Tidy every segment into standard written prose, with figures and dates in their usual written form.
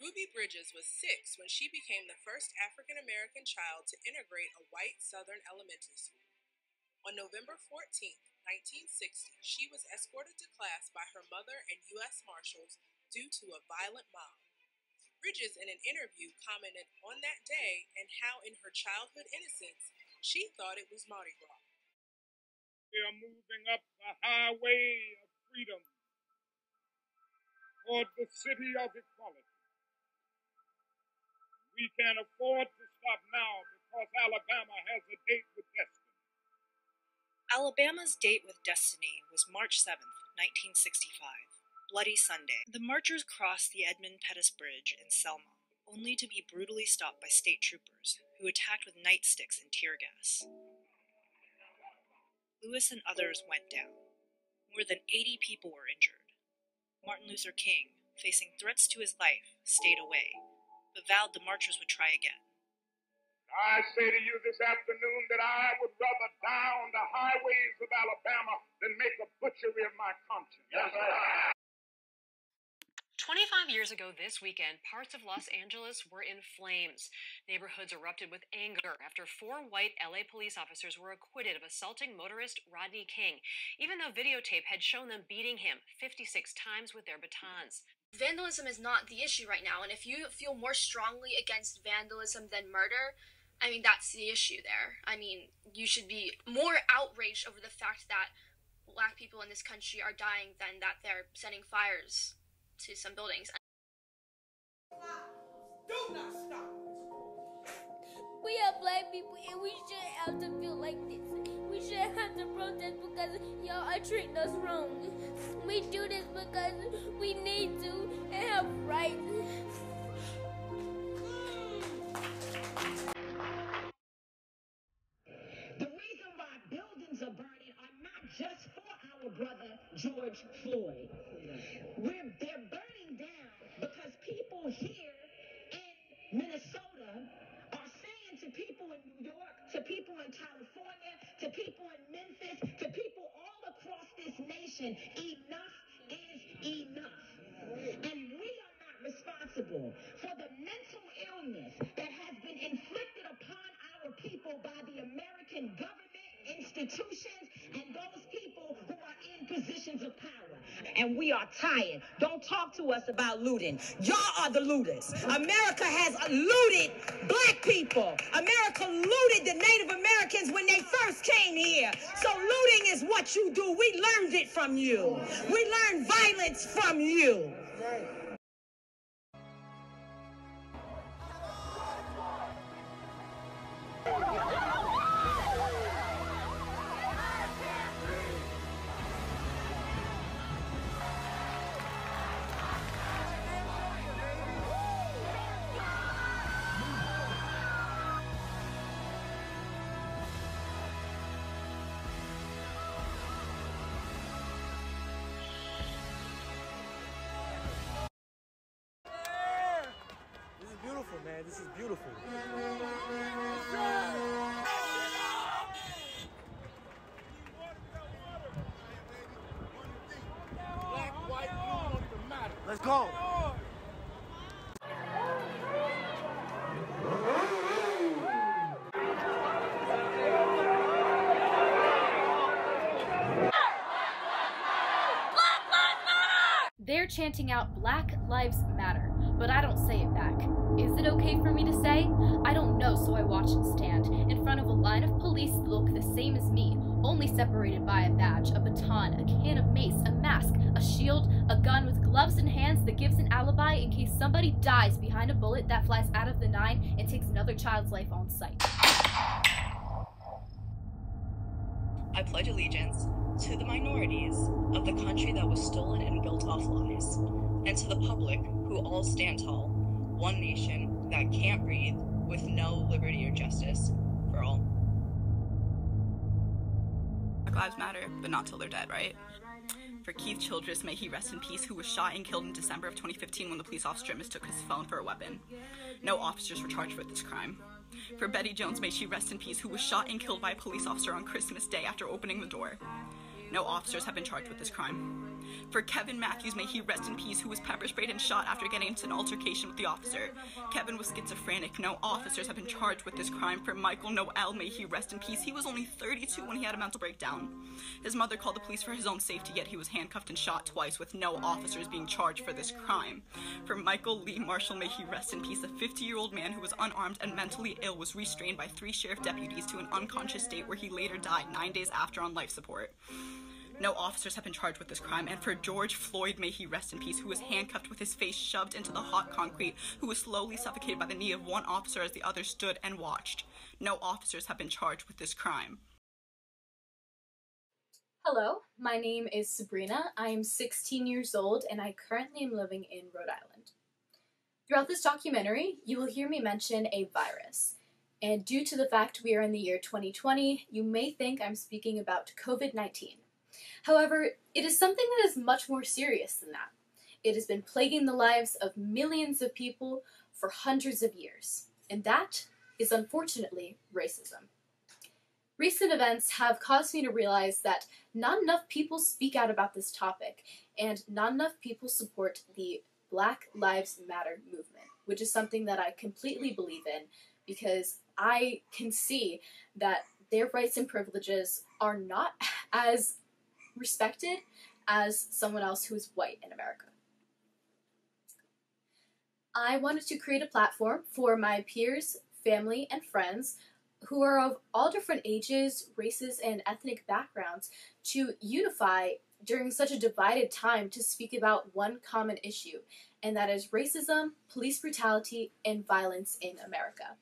Ruby Bridges was 6 when she became the first African-American child to integrate a white Southern elementary school. On November 14, 1960, she was escorted to class by her mother and U.S. Marshals due to a violent mob. Bridges, in an interview, commented on that day and how in her childhood innocence, she thought it was Mardi Gras. We are moving up the highway of freedom toward the city of equality. We can't afford to stop now because Alabama has a date with destiny. Alabama's date with destiny was March 7th, 1965, Bloody Sunday. The marchers crossed the Edmund Pettus Bridge in Selma, only to be brutally stopped by state troopers, who attacked with nightsticks and tear gas. Lewis and others went down. More than 80 people were injured. Martin Luther King, facing threats to his life, stayed away, but vowed the marchers would try again. I say to you this afternoon that I would rather die on the highways of Alabama than make a butchery of my conscience. Yes, 25 years ago this weekend, parts of Los Angeles were in flames. Neighborhoods erupted with anger after 4 white LA police officers were acquitted of assaulting motorist Rodney King, even though videotape had shown them beating him 56 times with their batons. Vandalism is not the issue right now, and if you feel more strongly against vandalism than murder, I mean, that's the issue there. I mean, you should be more outraged over the fact that black people in this country are dying than that they're setting fires to some buildings. Do not stop. We are black people and we shouldn't have to feel like this. We shouldn't have to protest because y'all are treating us wrong. We do this because we need to and have rights. The reason why buildings are burning are not just for our brother George Floyd. They're burning down because people here in Minnesota are saying to people in New York, to people in California, to people in Memphis, to people all across this nation, enough is enough. And we are not responsible for the mental illness that has been inflicted upon our people by the American government, institutions, and those people who are in positions of power. And we are tired. Don't talk to us about looting. Y'all are the looters. America has looted black people. America looted the Native Americans when they first came here. So looting is what you do. We learned it from you. We learned violence from you. Man, this is beautiful. Black, white, blue don't even matter. Let's go. They're chanting out Black Lives Matter, but I don't say it back. Is it okay for me to say? I don't know, so I watch and stand in front of a line of police that look the same as me, only separated by a badge, a baton, a can of mace, a mask, a shield, a gun with gloves in hands that gives an alibi in case somebody dies behind a bullet that flies out of the 9 and takes another child's life on sight. I pledge allegiance to the minorities of the country that was stolen and built off lies, and to the public who all stand tall, one nation that can't breathe with no liberty or justice for all. Black Lives Matter, but not till they're dead, right? For Keith Childress, may he rest in peace, who was shot and killed in December of 2015 when the police officer mistook his phone for a weapon. No officers were charged with this crime. For Betty Jones, may she rest in peace, who was shot and killed by a police officer on Christmas Day after opening the door. No officers have been charged with this crime. For Kevin Matthews, may he rest in peace, who was pepper sprayed and shot after getting into an altercation with the officer. Kevin was schizophrenic. No officers have been charged with this crime. For Michael Noel, may he rest in peace, he was only 32 when he had a mental breakdown. His mother called the police for his own safety, yet he was handcuffed and shot twice, with no officers being charged for this crime. For Michael Lee Marshall, may he rest in peace, a 50-year-old man who was unarmed and mentally ill was restrained by 3 sheriff deputies to an unconscious state where he later died 9 days after on life support. No officers have been charged with this crime. And for George Floyd, may he rest in peace, who was handcuffed with his face shoved into the hot concrete, who was slowly suffocated by the knee of one officer as the other stood and watched. No officers have been charged with this crime. Hello, my name is Sabrina. I am 16 years old and I currently am living in Rhode Island. Throughout this documentary, you will hear me mention a virus. And due to the fact we are in the year 2020, you may think I'm speaking about COVID-19. However, it is something that is much more serious than that. It has been plaguing the lives of millions of people for hundreds of years, and that is unfortunately racism. Recent events have caused me to realize that not enough people speak out about this topic, and not enough people support the Black Lives Matter movement, which is something that I completely believe in because I can see that their rights and privileges are not as respected as someone else who is white in America. I wanted to create a platform for my peers, family, and friends who are of all different ages, races, and ethnic backgrounds to unify during such a divided time to speak about one common issue, and that is racism, police brutality, and violence in America.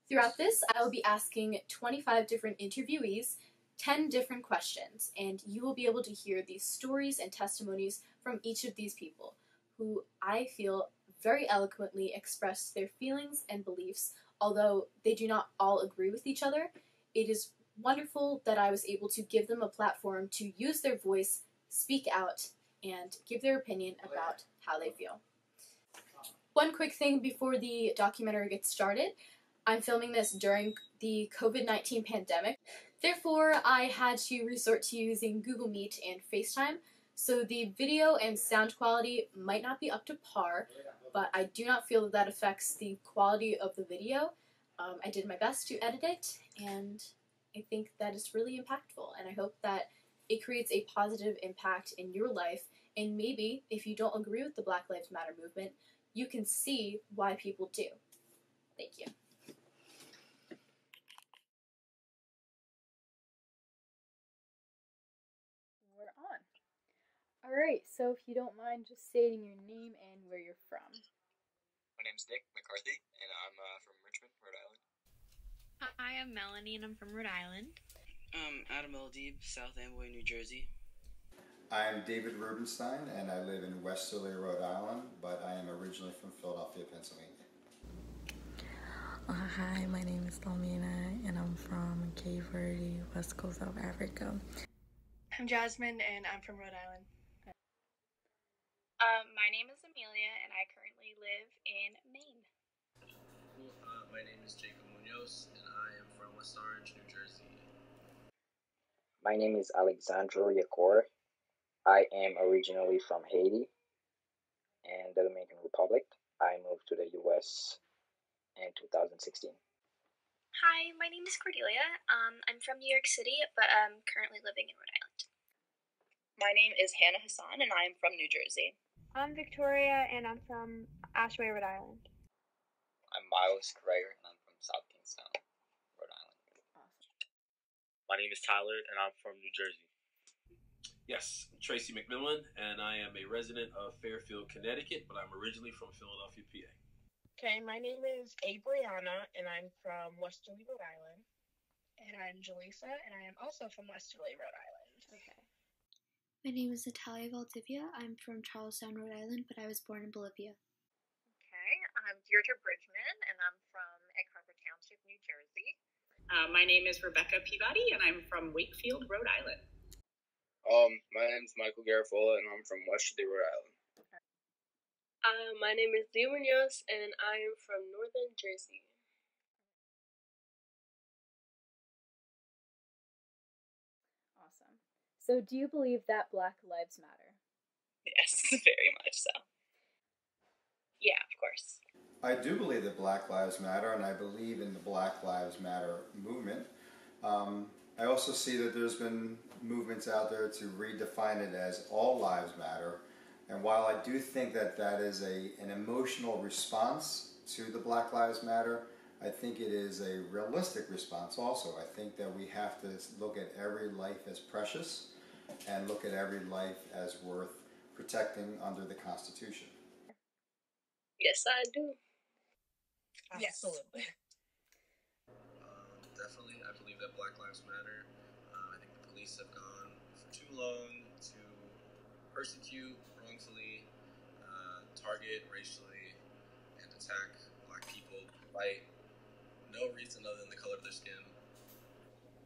Throughout this, I will be asking 25 different interviewees 10 different questions, and you will be able to hear these stories and testimonies from each of these people, who I feel very eloquently express their feelings and beliefs. Although they do not all agree with each other, it is wonderful that I was able to give them a platform to use their voice, speak out, and give their opinion about how they feel. One quick thing before the documentary gets started. I'm filming this during the COVID-19 pandemic. Therefore, I had to resort to using Google Meet and FaceTime, so the video and sound quality might not be up to par, but I do not feel that that affects the quality of the video. I did my best to edit it, and I think that is really impactful, and I hope that it creates a positive impact in your life, and maybe, if you don't agree with the Black Lives Matter movement, you can see why people do. Thank you. We're on. Alright, so if you don't mind just stating your name and where you're from. My name's Nick McCarthy, and I'm from Richmond, Rhode Island. Hi, I'm Melanie, and I'm from Rhode Island. Adam Eldeeb, South Amboy, New Jersey. I'm David Rubenstein, and I live in Westerly, Rhode Island, but I am originally from Philadelphia, Pennsylvania. Hi, my name is Lamina, and I'm from Cape Verde, West Coast of Africa. I'm Jasmine, and I'm from Rhode Island. My name is Amelia, and I currently live in Maine. My name is Jacob Munoz, and I am from West Orange, New Jersey. My name is Alexandro Yakor. I am originally from Haiti and the Dominican Republic. I moved to the U.S. in 2016. Hi, my name is Cordelia. I'm from New York City, but I'm currently living in Rhode Island. My name is Hannah Hassan, and I'm from New Jersey. I'm Victoria, and I'm from Ashway, Rhode Island. I'm Miles Creyer, and I'm from South Kingstown, Rhode Island. Awesome. My name is Tyler, and I'm from New Jersey. Yes, I'm Tracy McMillan, and I am a resident of Fairfield, Connecticut, but I'm originally from Philadelphia, PA. Okay, my name is Abriana, and I'm from Westerly, Rhode Island. And I'm Jaleesa, and I am also from Westerly, Rhode Island. Okay. My name is Natalia Valdivia. I'm from Charlestown, Rhode Island, but I was born in Bolivia. Okay, I'm Deirdre Bridgman, and I'm from Egg Harbor Township, New Jersey. My name is Rebecca Peabody, and I'm from Wakefield, Rhode Island. My name's Michael Garafola, and I'm from Westerly, Rhode Island. My name is Leo Munoz, and I am from Northern Jersey. Awesome. So do you believe that Black Lives Matter? very much so. Yeah, of course. I do believe that Black Lives Matter, and I believe in the Black Lives Matter movement. I also see that there's been movements out there to redefine it as all lives matter. And while I do think that that is an emotional response to the Black Lives Matter, I think it is a realistic response also. I think that we have to look at every life as precious and look at every life as worth protecting under the Constitution. Yes, I do. Absolutely. Definitely, I believe that Black Lives Matter. I think the police have gone for too long to persecute wrongfully, target racially, and attack Black people despite no reason other than the color of their skin.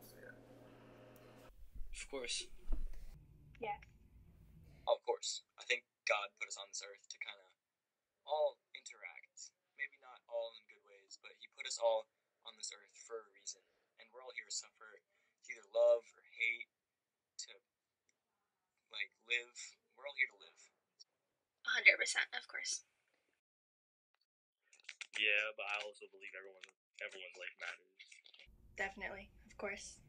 So, yeah. Of course. Yeah. Of course. I think God put us on this earth to kind of all interact. Maybe not all in good ways, but He put us all on this earth for a reason. And we're all here to suffer, to either love or hate, to, live. We're all here to live. 100%, of course. Yeah, but I also believe everyone's life matters. Definitely, of course.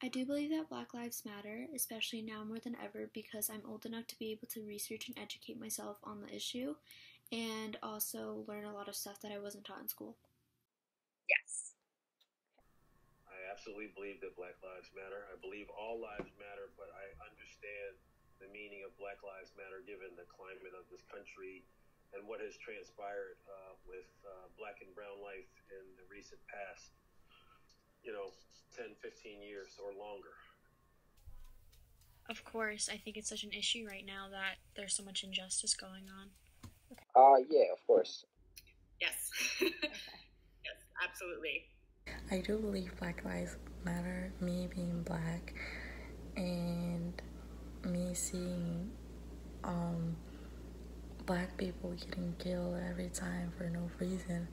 I do believe that Black Lives Matter, especially now more than ever, because I'm old enough to be able to research and educate myself on the issue, and also learn a lot of stuff that I wasn't taught in school. Yes. I absolutely believe that Black Lives Matter. I believe all lives matter, but I understand the meaning of Black Lives Matter given the climate of this country and what has transpired with Black and brown life in the recent past, 10, 15 years or longer. Of course, I think it's such an issue right now that there's so much injustice going on. Yeah, of course. Yes. Yes, absolutely. I do believe Black Lives Matter, me being Black, and me seeing Black people getting killed every time for no reason.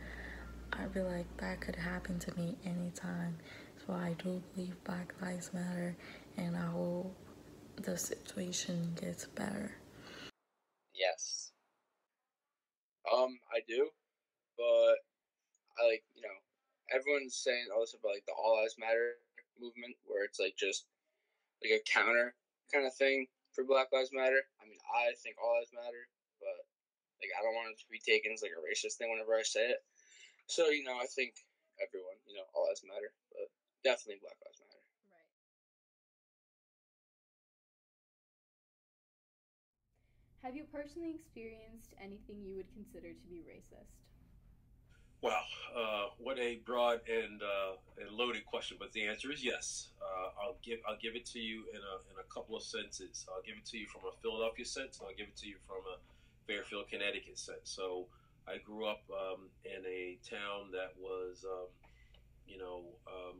I feel like that could happen to me anytime. So I do believe Black Lives Matter, and I hope the situation gets better. Yes. I do, but I everyone's saying all this about the All Lives Matter movement, where it's just a counter kind of thing for Black Lives Matter. I mean, I think all lives matter, but I don't want it to be taken as a racist thing whenever I say it. So I think everyone, all lives matter, but definitely Black Lives Matter. Have you personally experienced anything you would consider to be racist? Wow, what a broad and loaded question, but the answer is yes. I'll give it to you in a couple of senses. I'll give it to you from a Philadelphia sense, and I'll give it to you from a Fairfield, Connecticut sense. So I grew up in a town that was,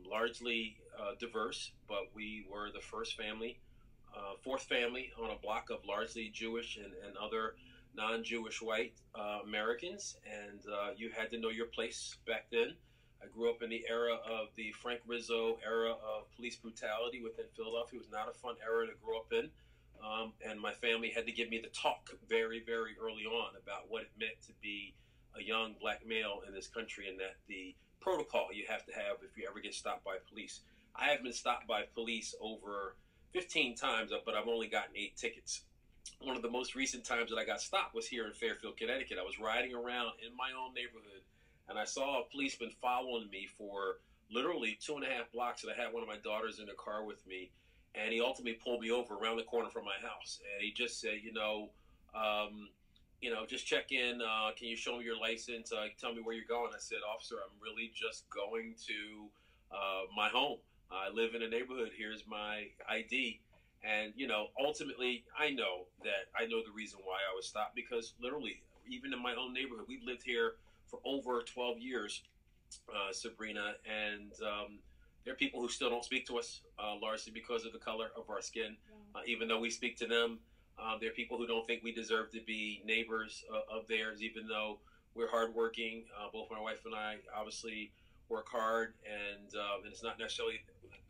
largely diverse, but we were the fourth family on a block of largely Jewish and other non-Jewish white Americans, and you had to know your place back then. I grew up in the era of the Frank Rizzo era of police brutality within Philadelphia. It was not a fun era to grow up in, and my family had to give me the talk very, very early on about what it meant to be a young Black male in this country, and that the protocol you have to have if you ever get stopped by police. I have been stopped by police over 15 times, but I've only gotten 8 tickets. One of the most recent times that I got stopped was here in Fairfield, Connecticut. I was riding around in my own neighborhood, and I saw a policeman following me for literally 2.5 blocks, and I had one of my daughters in the car with me, and he ultimately pulled me over around the corner from my house, and he just said, just check in. Can you show me your license? Tell me where you're going. I said, officer, I'm really just going to my home. I live in a neighborhood. Here's my ID. And, ultimately, I know the reason why I was stopped, because literally, even in my own neighborhood, we've lived here for over 12 years, Sabrina, and there are people who still don't speak to us, largely because of the color of our skin, even though we speak to them. There are people who don't think we deserve to be neighbors of theirs, even though we're hardworking. Both my wife and I obviously work hard, and it's not necessarily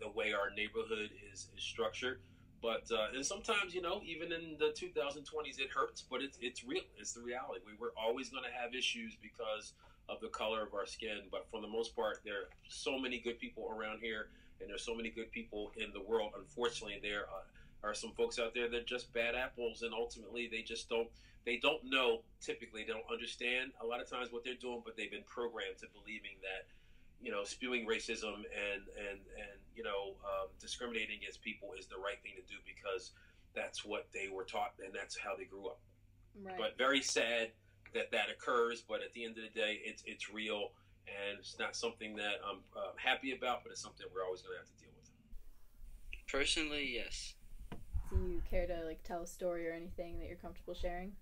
the way our neighborhood is structured. But and sometimes, even in the 2020s, it hurts, but it's real. It's the reality. We're always going to have issues because of the color of our skin. But for the most part, there are so many good people around here, and there's so many good people in the world. Unfortunately, there are some folks out there that are just bad apples, and ultimately they just don't. They don't know. Typically, they don't understand a lot of times what they're doing, but they've been programmed to believing that spewing racism and discriminating against people is the right thing to do because that's what they were taught and that's how they grew up. Right. But very sad that occurs. But at the end of the day, it's real, and it's not something that I'm happy about, but it's something we're always going to have to deal with. Personally, yes. Do you care to tell a story or anything that you're comfortable sharing?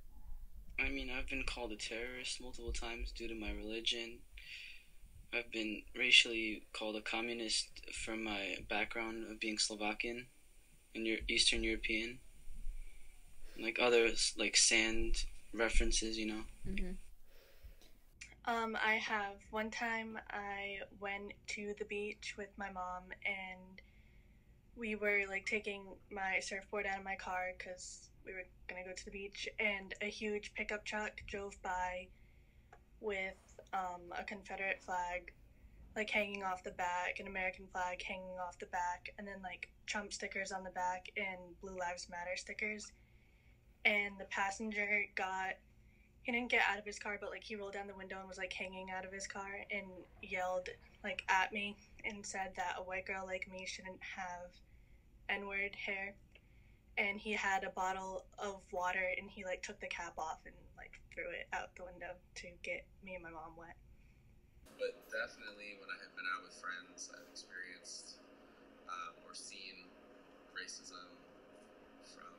I mean, I've been called a terrorist multiple times due to my religion. I've been racially called a communist from my background of being Slovakian and Eastern European. Others, sand references, Mm-hmm. I have. One time I went to the beach with my mom and we were taking my surfboard out of my car because we were going to go to the beach, and a huge pickup truck drove by with a Confederate flag hanging off the back, an American flag hanging off the back, and then Trump stickers on the back and Blue Lives Matter stickers. And the passenger he didn't get out of his car, but he rolled down the window and was hanging out of his car and yelled at me and said that a white girl like me shouldn't have N-word hair. And he had a bottle of water and he took the cap off and threw it out the window to get me and my mom wet. But definitely when I have been out with friends, I've experienced or seen racism from,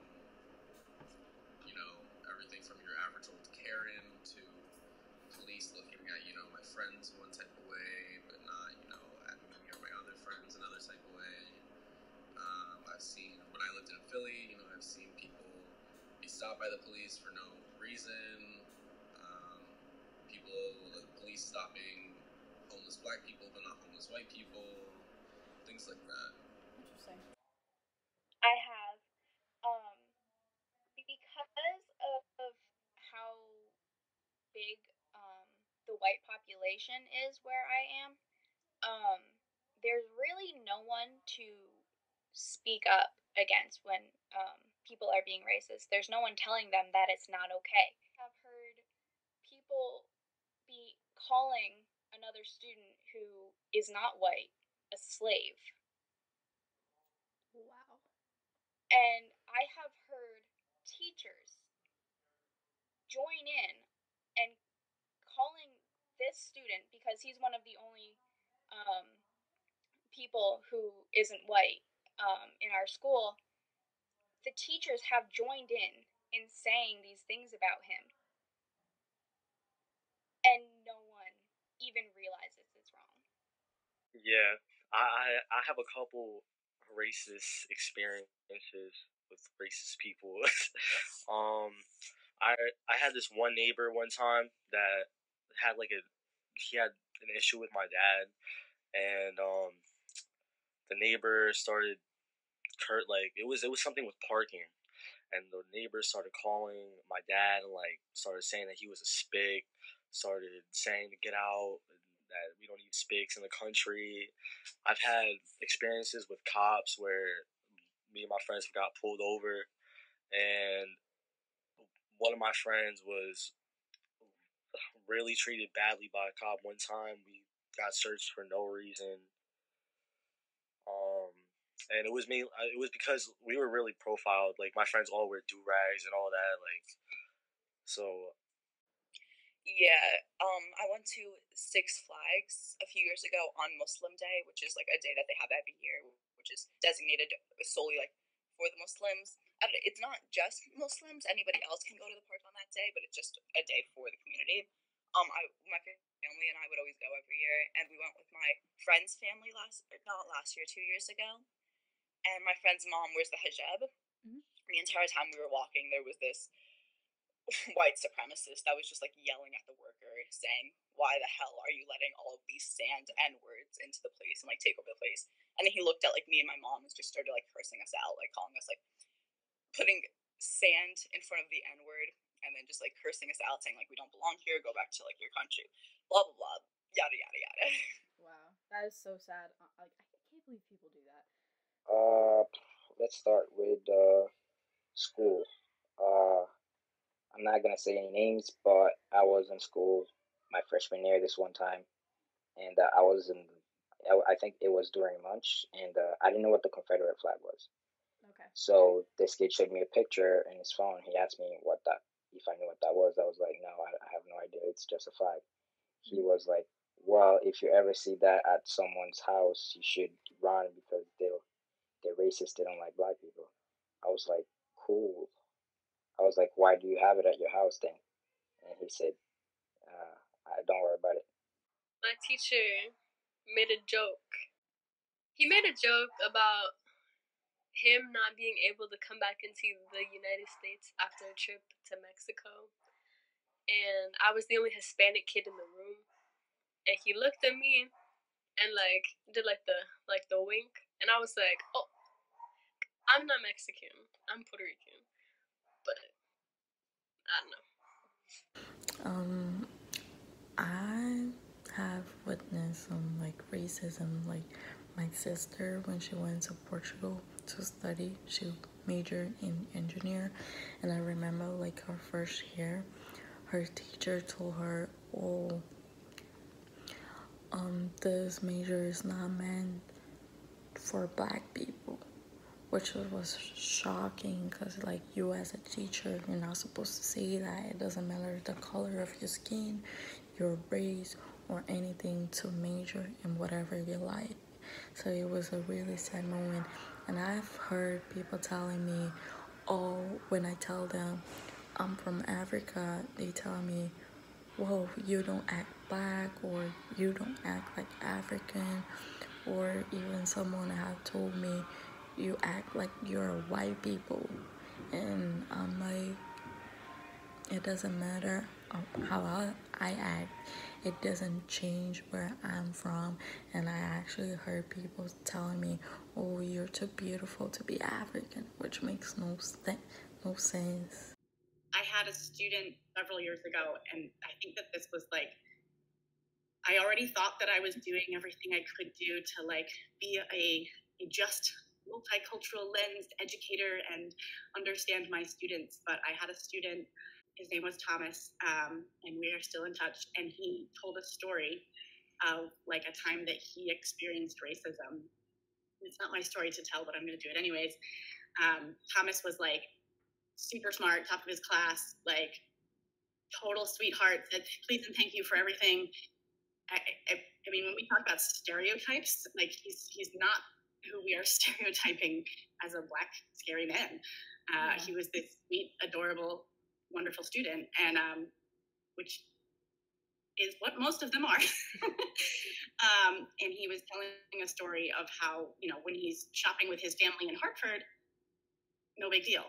everything from your average old Karen to police looking at, my friends one type of way, but not, at me or my other friends another type of way. I've seen, when I lived in Philly, I've seen people be stopped by the police for no reason. The police stopping homeless black people but not homeless white people, things like that. Interesting. I have, because of how big the white population is where I am, there's really no one to speak up against when people are being racist. There's no one telling them that it's not okay. I've heard people be calling another student who is not white a slave. Wow. And I have heard teachers join in and calling this student, because he's one of the only people who isn't white in our school, the teachers have joined in saying these things about him. And no one even realizes it's wrong. Yeah, I have a couple racist experiences with racist people. I had this one neighbor one time that had he had an issue with my dad, and the neighbor started it was something with parking, and the neighbors started calling my dad and started saying that he was a spick, started saying to get out, that we don't need spics in the country. I've had experiences with cops where me and my friends got pulled over, and one of my friends was really treated badly by a cop one time. We got searched for no reason. And it was me. It was because we were really profiled. My friends all wear do-rags and all that. So. Yeah, I went to Six Flags a few years ago on Muslim Day, which is a day that they have every year, which is designated solely for the Muslims. It's not just Muslims; anybody else can go to the park on that day, but it's just a day for the community. My family and I would always go every year, and we went with my friend's family not last year, 2 years ago. And my friend's mom wears the hijab. Mm-hmm. The entire time we were walking, there was this white supremacist that was just like yelling at the worker, saying, "Why the hell are you letting all of these sand N words into the place and like take over the place?" And then he looked at like me and my mom and just started like cursing us out, like calling us like putting sand in front of the N word, and then just like cursing us out, saying like we don't belong here, go back to like your country, blah blah blah, yada yada yada. Wow, that is so sad. Like, I can't believe people do that. Let's start with school. I'm not gonna say any names, but I was in school my freshman year this one time, and I was in. I think it was during lunch, and I didn't know what the Confederate flag was. Okay. So this kid showed me a picture in his phone. He asked me if I knew what that was. I was like, no, I have no idea. It's just a flag. He was like, well, if you ever see that at someone's house, you should run because they're racist. They don't like black people. I was like, cool. I was like, why do you have it at your house then? And he said, don't worry about it. My teacher made a joke. He made a joke about him not being able to come back into the United States after a trip to Mexico. And I was the only Hispanic kid in the room. And he looked at me and like did like the wink. And I was like, oh, I'm not Mexican. I'm Puerto Rican. But I don't know. I have witnessed some like racism. Like my sister, when she went to Portugal to study, she majored in engineer, and I remember like her first year, her teacher told her, "Oh, this major is not meant for black people," which was shocking because like you as a teacher, you're not supposed to say that. It doesn't matter the color of your skin, your race, or anything, to major in whatever you like. So it was a really sad moment. And I've heard people telling me, oh, when I tell them I'm from Africa, they tell me, whoa, you don't act black, or you don't act like African, or even someone have told me, you act like you're a white people. And I'm like, it doesn't matter how I act. It doesn't change where I'm from. And I actually heard people telling me, oh, you're too beautiful to be African, which makes no sense. I had a student several years ago, and I think that this was like, I already thought that I was doing everything I could do to like be a just multicultural lensed educator and understand my students. But I had a student, his name was Thomas, and we are still in touch. And he told a story of like a time that he experienced racism. It's not my story to tell, but I'm going to do it anyways. Thomas was like super smart, top of his class, like total sweetheart, said please and thank you for everything. I mean, when we talk about stereotypes, like he's not who we are stereotyping as a black scary man. He was this sweet, adorable, wonderful student, and which is what most of them are. And he was telling a story of how, you know, when he's shopping with his family in Hartford, no big deal.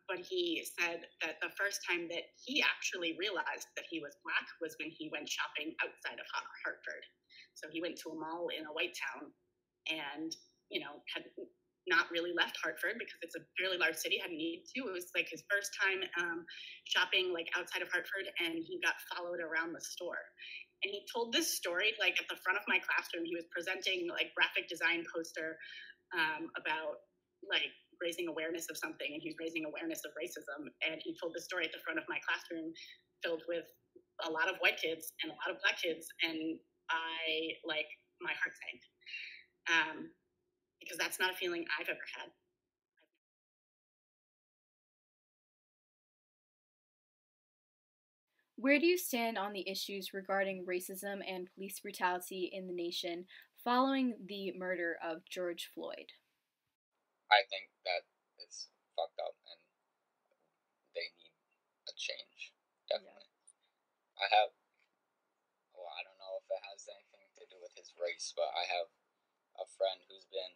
But he said that the first time that he actually realized that he was black was when he went shopping outside of Hartford. So he went to a mall in a white town and, you know, had not really left Hartford because it's a fairly large city, hadn't needed to. It was like his first time shopping like outside of Hartford, and he got followed around the store. And he told this story like at the front of my classroom. He was presenting like graphic design poster about like raising awareness of something, and he's raising awareness of racism. And he told the story at the front of my classroom filled with a lot of white kids and a lot of black kids, and I like my heart sank because that's not a feeling I've ever had. Where do you stand on the issues regarding racism and police brutality in the nation following the murder of George Floyd? I think that it's fucked up and they need a change, definitely. Yeah. I don't know if it has anything to do with his race, but I have a friend who's been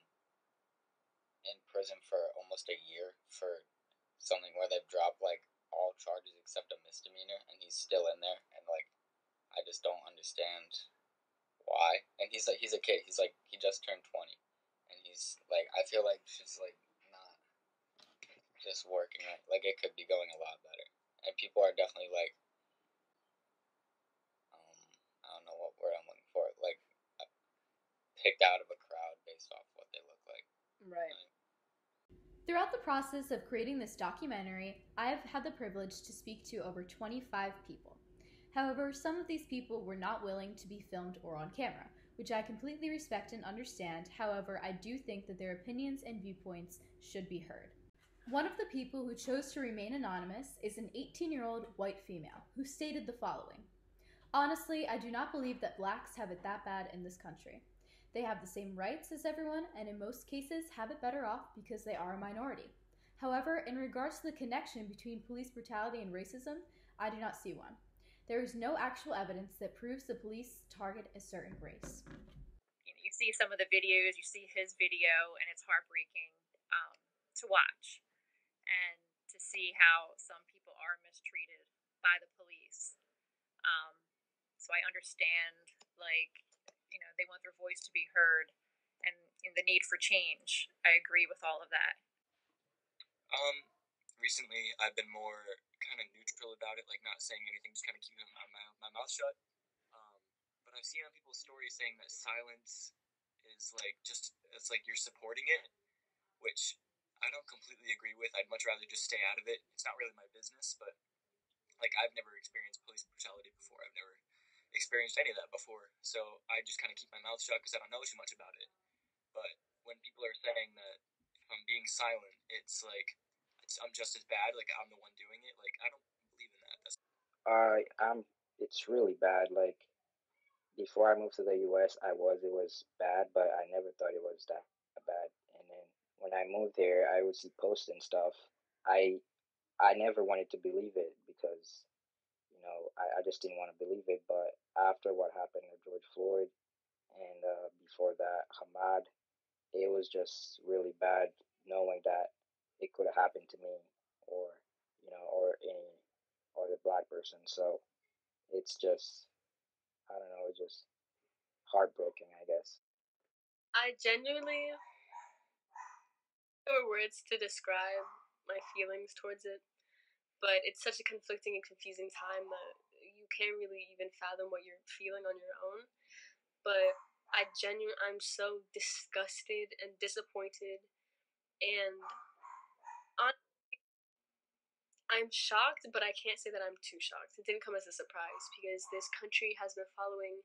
in prison for almost a year for something where they've dropped like all charges except a misdemeanor, and he's still in there, and like I just don't understand why. And he's a kid. He's like he just turned 20, and he's like I feel like she's like not just working right. Like it could be going a lot better, and people are definitely like I don't know what word I'm looking for. Like picked out of a crowd based off what they look like. Right. Throughout the process of creating this documentary, I have had the privilege to speak to over 25 people. However, some of these people were not willing to be filmed or on camera, which I completely respect and understand. However, I do think that their opinions and viewpoints should be heard. One of the people who chose to remain anonymous is an 18-year-old white female who stated the following. Honestly, I do not believe that blacks have it that bad in this country. They have the same rights as everyone, and in most cases have it better off because they are a minority. However, in regards to the connection between police brutality and racism, I do not see one. There is no actual evidence that proves the police target a certain race. You see some of the videos, you see his video, and it's heartbreaking to watch and to see how some people are mistreated by the police. So I understand, like, they want their voice to be heard and the need for change. I agree with all of that. Recently I've been more kind of neutral about it, like not saying anything, just kind of keeping my mouth shut. But I've seen on people's stories saying that silence is like it's like you're supporting it, which I don't completely agree with. I'd much rather just stay out of it. It's not really my business, but like I've never experienced police brutality before. I've never experienced any of that before, so I just kind of keep my mouth shut because I don't know too much about it. But when people are saying that if I'm being silent, it's like I'm just as bad, like I'm the one doing it, like I don't believe in that. It's really bad. Like before I moved to the U.S., it was bad, but I never thought it was that bad. And then when I moved here, I would see posts and stuff. I never wanted to believe it because I just didn't want to believe it. But after what happened with George Floyd and before that Hamad, it was just really bad knowing that it could have happened to me or or any other black person. So it's just I don't know, it's just heartbreaking, I guess. I genuinely there were words to describe my feelings towards it, but it's such a conflicting and confusing time that you can't really even fathom what you're feeling on your own. But I'm so disgusted and disappointed, and I'm shocked, but I can't say that I'm too shocked. It didn't come as a surprise because this country has been following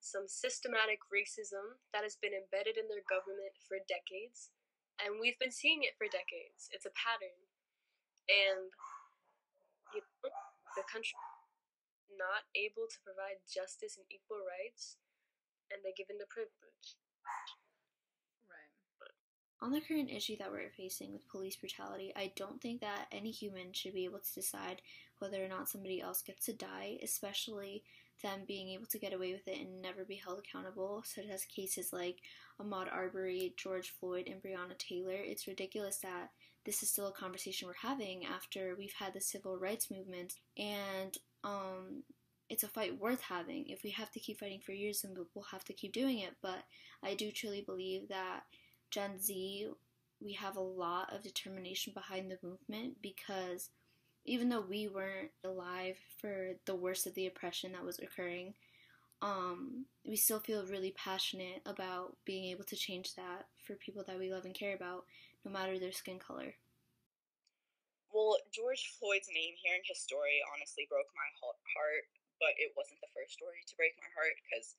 some systematic racism that has been embedded in their government for decades, and we've been seeing it for decades. It's a pattern, and the country is not able to provide justice and equal rights, and they're given the privilege. On the current issue that we're facing with police brutality, I don't think that any human should be able to decide whether or not somebody else gets to die, especially them being able to get away with it and never be held accountable, such as cases like Ahmaud Arbery, George Floyd, and Breonna Taylor. It's ridiculous that this is still a conversation we're having after we've had the civil rights movement, and it's a fight worth having. If we have to keep fighting for years, then we'll have to keep doing it, but I do truly believe that Gen Z, we have a lot of determination behind the movement because even though we weren't alive for the worst of the oppression that was occurring, we still feel really passionate about being able to change that for people that we love and care about, no matter their skin color. Well, George Floyd's name, hearing his story, honestly broke my heart, but it wasn't the first story to break my heart because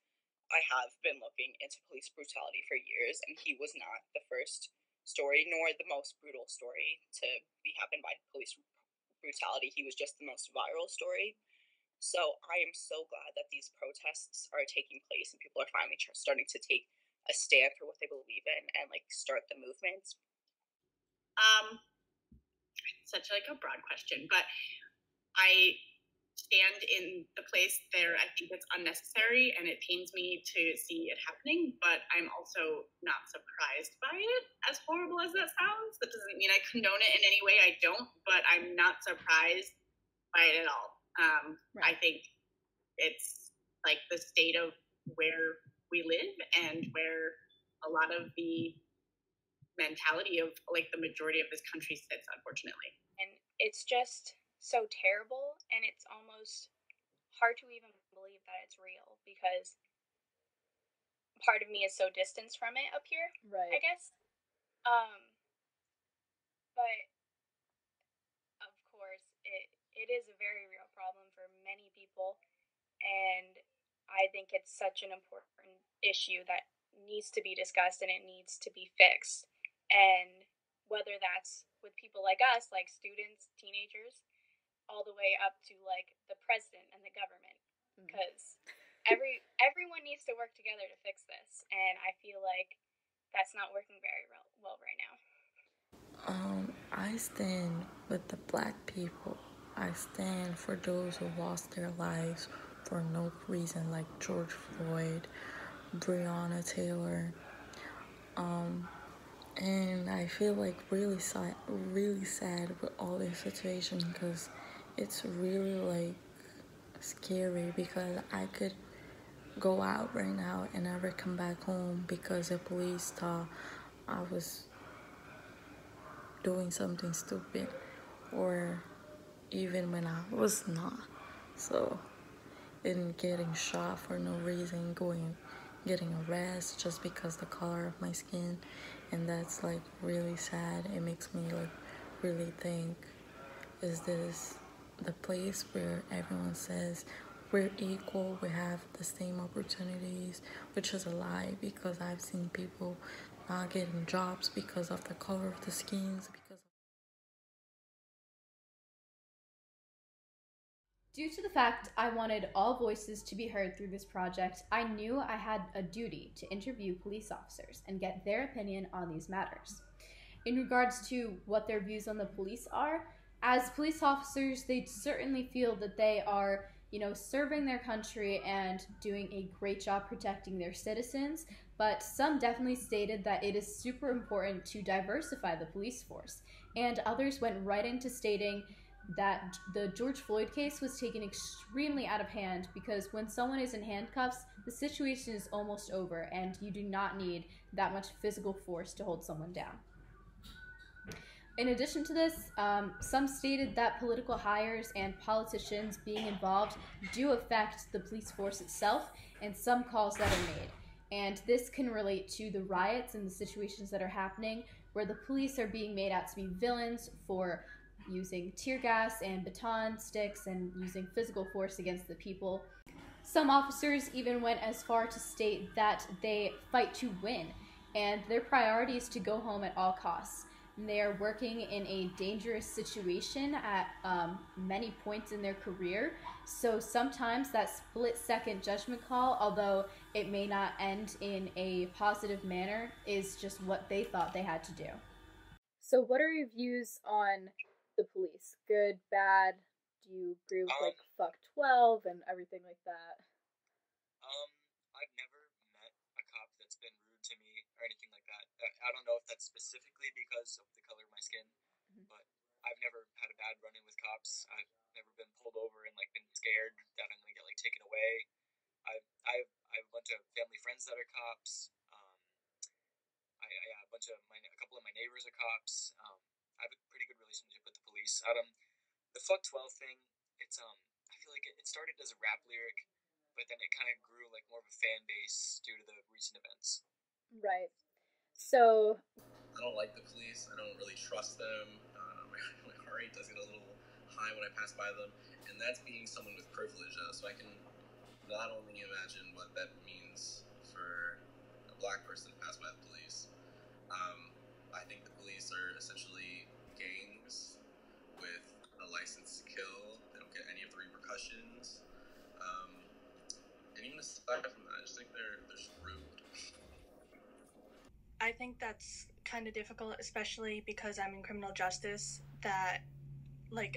I have been looking into police brutality for years, and he was not the first story, nor the most brutal story to be happened by police brutality. He was just the most viral story. So I am so glad that these protests are taking place and people are finally starting to take a stand for what they believe in and like start the movement. Such like a broad question, but I stand in the place there. I think it's unnecessary and it pains me to see it happening, but I'm also not surprised by it, as horrible as that sounds. That doesn't mean I condone it in any way. I don't, but I'm not surprised by it at all. I think it's like the state of where we live and where a lot of the mentality of like the majority of this country sits, unfortunately. And it's just so terrible, and it's almost hard to even believe that it's real because part of me is so distanced from it up here, Right. I guess. But of course, it is a very real problem for many people, and I think it's such an important issue that needs to be discussed and it needs to be fixed. And whether that's with people like us, like students, teenagers, all the way up to like the president and the government, because everyone needs to work together to fix this, and I feel like that's not working very well right now. I stand with the black people. I stand for those who lost their lives for no reason, like George Floyd, Breonna Taylor. And I feel like really sad with all this situation because it's really like scary because I could go out right now and never come back home because the police thought I was doing something stupid or even when I was not. So, and getting shot for no reason, getting arrested just because the color of my skin, and that's like really sad. It makes me like really think, is this the place where everyone says we're equal, we have the same opportunities, which is a lie because I've seen people not getting jobs because of the color of the skins. Due to the fact I wanted all voices to be heard through this project, I knew I had a duty to interview police officers and get their opinion on these matters. In regards to what their views on the police are, as police officers, they certainly feel that they are, serving their country and doing a great job protecting their citizens, but some definitely stated that it is super important to diversify the police force. And others went right into stating that the George Floyd case was taken extremely out of hand because when someone is in handcuffs, the situation is almost over and you do not need that much physical force to hold someone down. In addition to this, some stated that political hires and politicians being involved do affect the police force itself, and some calls that are made. And this can relate to the riots and the situations that are happening where the police are being made out to be villains for using tear gas and baton sticks and using physical force against the people. Some officers even went as far to state that they fight to win, and their priority is to go home at all costs. And they are working in a dangerous situation at many points in their career, so sometimes that split-second judgment call, although it may not end in a positive manner, is just what they thought they had to do. So what are your views on the police? Good, bad? Do you agree with like fuck 12 and everything like that? I've never met a cop that's been rude to me or anything like that. I don't know if that's specifically because of the color of my skin, but I've never had a bad run-in with cops. I've never been pulled over and like been scared that I'm gonna get like taken away. I've a bunch of family friends that are cops. A couple of my neighbors are cops. I have a pretty good relationship with the police. The fuck 12 thing, I feel like it started as a rap lyric, but then it kind of grew like more of a fan base due to the recent events. Right. So I don't like the police. I don't really trust them. My heart rate does get a little high when I pass by them, and that's being someone with privilege. So I can not only imagine what that means for a black person to pass by the police. I think the police are essentially gangs with a license to kill. They don't get any of the repercussions. And even aside from that, I just think they're just rude. I think that's kind of difficult, especially because I'm in criminal justice, that like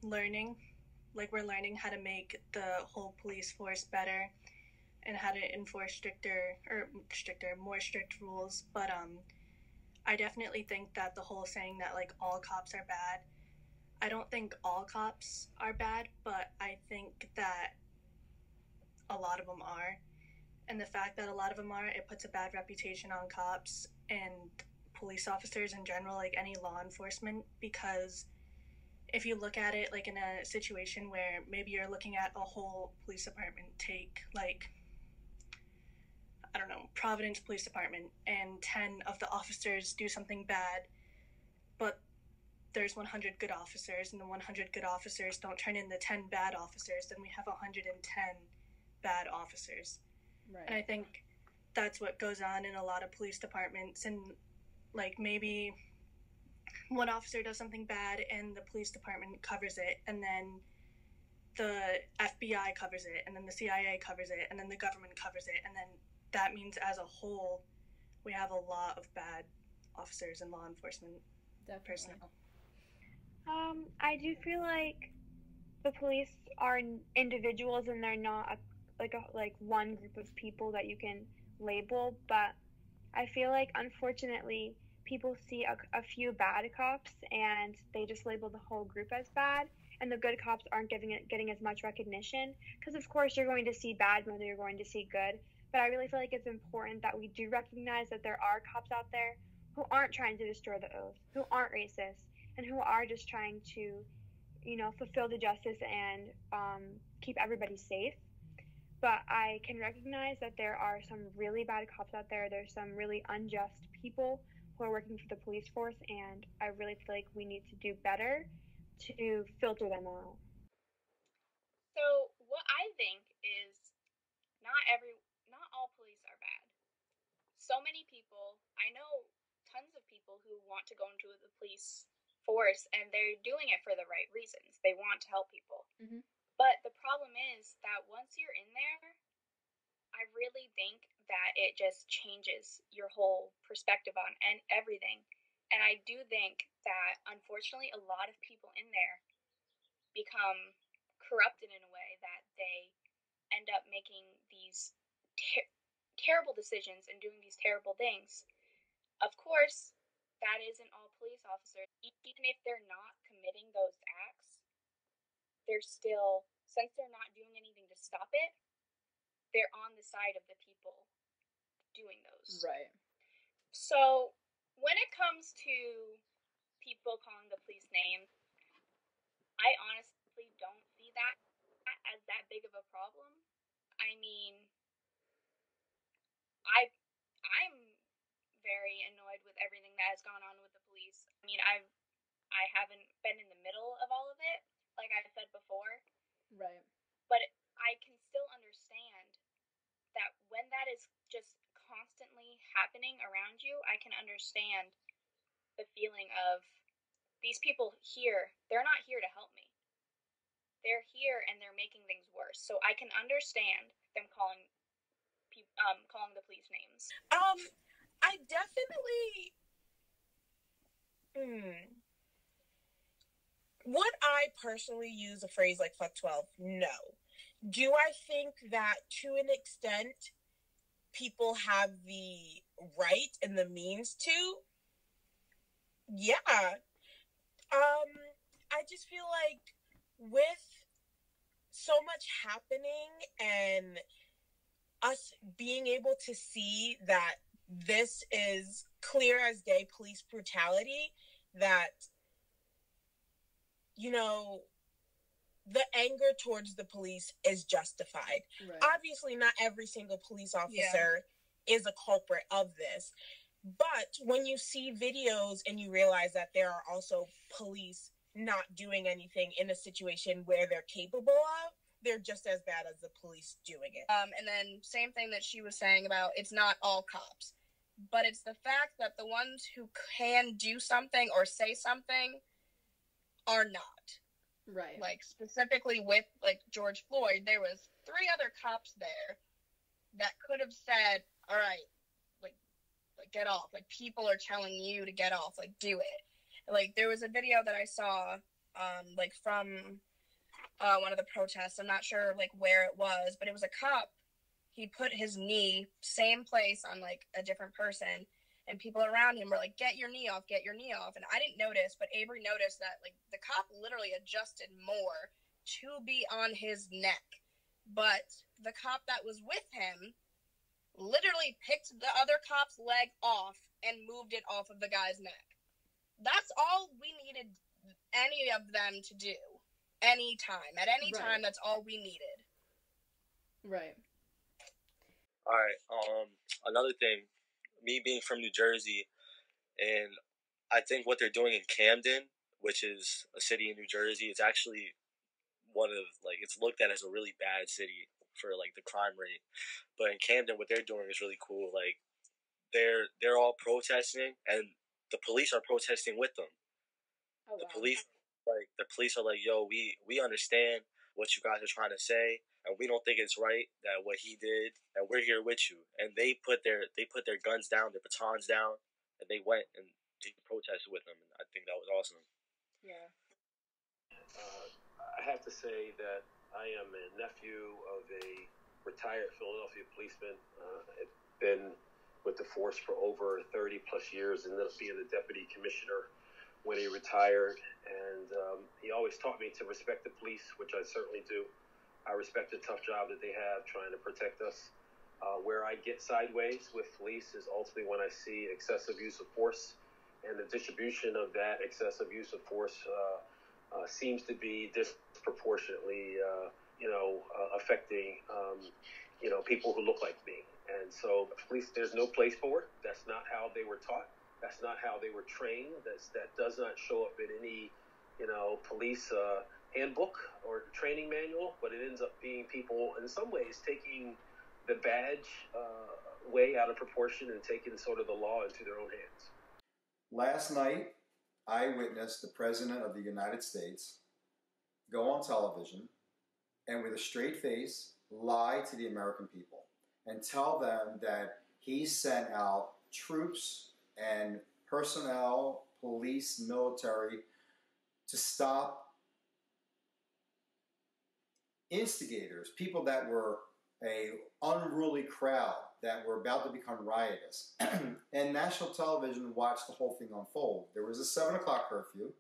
we're learning how to make the whole police force better and how to enforce more strict rules. But I definitely think that the whole saying that like all cops are bad, I don't think all cops are bad, but I think that a lot of them are. And the fact that a lot of them are, it puts a bad reputation on cops and police officers in general, like any law enforcement, because if you look at it like in a situation where maybe you're looking at a whole police department, take like, I don't know, Providence Police Department, and 10 of the officers do something bad, but there's 100 good officers, and the 100 good officers don't turn in the 10 bad officers, then we have 110 bad officers. Right. And I think that's what goes on in a lot of police departments, and like maybe one officer does something bad and the police department covers it, and then the FBI covers it, and then the CIA covers it, and then the government covers it, and then that means as a whole we have a lot of bad officers in law enforcement personnel. I do feel like the police are individuals and they're not like one group of people that you can label, but I feel like unfortunately people see a few bad cops and they just label the whole group as bad, and the good cops aren't getting as much recognition, because of course you're going to see bad whether you're going to see good, but I really feel like it's important that we do recognize that there are cops out there who aren't trying to destroy the oath, who aren't racist, and who are just trying to, you know, fulfill the justice and keep everybody safe. But I can recognize that there are some really bad cops out there. There's some really unjust people who are working for the police force, and I really feel like we need to do better to filter them out. So what I think is not all police are bad. So many people, I know tons of people who want to go into the police force, and they're doing it for the right reasons. They want to help people. Mm-hmm. But the problem is that once you're in there, I really think that it just changes your whole perspective on and everything. And I do think that, unfortunately, a lot of people in there become corrupted in a way that they end up making these terrible decisions and doing these terrible things. Of course, that isn't all police officers. Even if they're not committing those acts, they're still, since they're not doing anything to stop it, they're on the side of the people doing those. Right. So when it comes to people calling the police names, I honestly don't see that as that big of a problem. I mean, I'm very annoyed with everything that has gone on with the police. I mean, I haven't been in the middle of all of it, like I said before. Right. But I can still understand that when that is just constantly happening around you, I can understand the feeling of these people here, they're not here to help me. They're here and they're making things worse. So I can understand them calling the police names. I definitely would I personally use a phrase like fuck 12? No. Do I think that to an extent people have the right and the means to? Yeah. I just feel like with so much happening and us being able to see that this is clear as day police brutality, that, you know, the anger towards the police is justified. Right. Obviously, not every single police officer is a culprit of this. But when you see videos and you realize that there are also police not doing anything in a situation where they're capable of, they're just as bad as the police doing it. And then same thing that she was saying about it's not all cops. But it's the fact that the ones who can do something or say something are not. Right. Like, specifically with, like, George Floyd, there was 3 other cops there that could have said, all right, like, get off. Like, people are telling you to get off. Like, do it. Like, there was a video that I saw, like, from one of the protests. I'm not sure, like, where it was, but it was a cop. He put his knee, same place on, like, a different person, and people around him were like, get your knee off, get your knee off. And I didn't notice, but Avery noticed that like the cop literally adjusted more to be on his neck. But the cop that was with him literally picked the other cop's leg off and moved it off of the guy's neck. That's all we needed any of them to do. Anytime. At any time, that's all we needed. Right. All right. Another thing, me being from New Jersey, and I think what they're doing in Camden, which is a city in New Jersey, it's actually one of, like, it's looked at as a really bad city for, like, the crime rate. But in Camden, what they're doing is really cool. Like, they're all protesting, and the police are protesting with them. Oh, the police are like, yo, we understand what you guys are trying to say, and we don't think it's right that what he did, and we're here with you. And they put their guns down, their batons down, and they went and they protested with them. And I think that was awesome. Yeah. I have to say that I am a nephew of a retired Philadelphia policeman. I've been with the force for over 30 plus years, and ended up being the deputy commissioner when he retired. And he always taught me to respect the police, which I certainly do. I respect the tough job that they have trying to protect us. Where I get sideways with police is ultimately when I see excessive use of force, and the distribution of that excessive use of force seems to be disproportionately, affecting, people who look like me. And so police, there's no place for it. That's not how they were taught. That's not how they were trained. That does not show up in any, police handbook or training manual, but it ends up being people, in some ways, taking the badge way out of proportion and taking sort of the law into their own hands. Last night, I witnessed the President of the United States go on television and with a straight face lie to the American people and tell them that he sent out troops and personnel, police, military, to stop instigators, people that were a unruly crowd that were about to become riotous. And national television watched the whole thing unfold. There was a 7 o'clock curfew.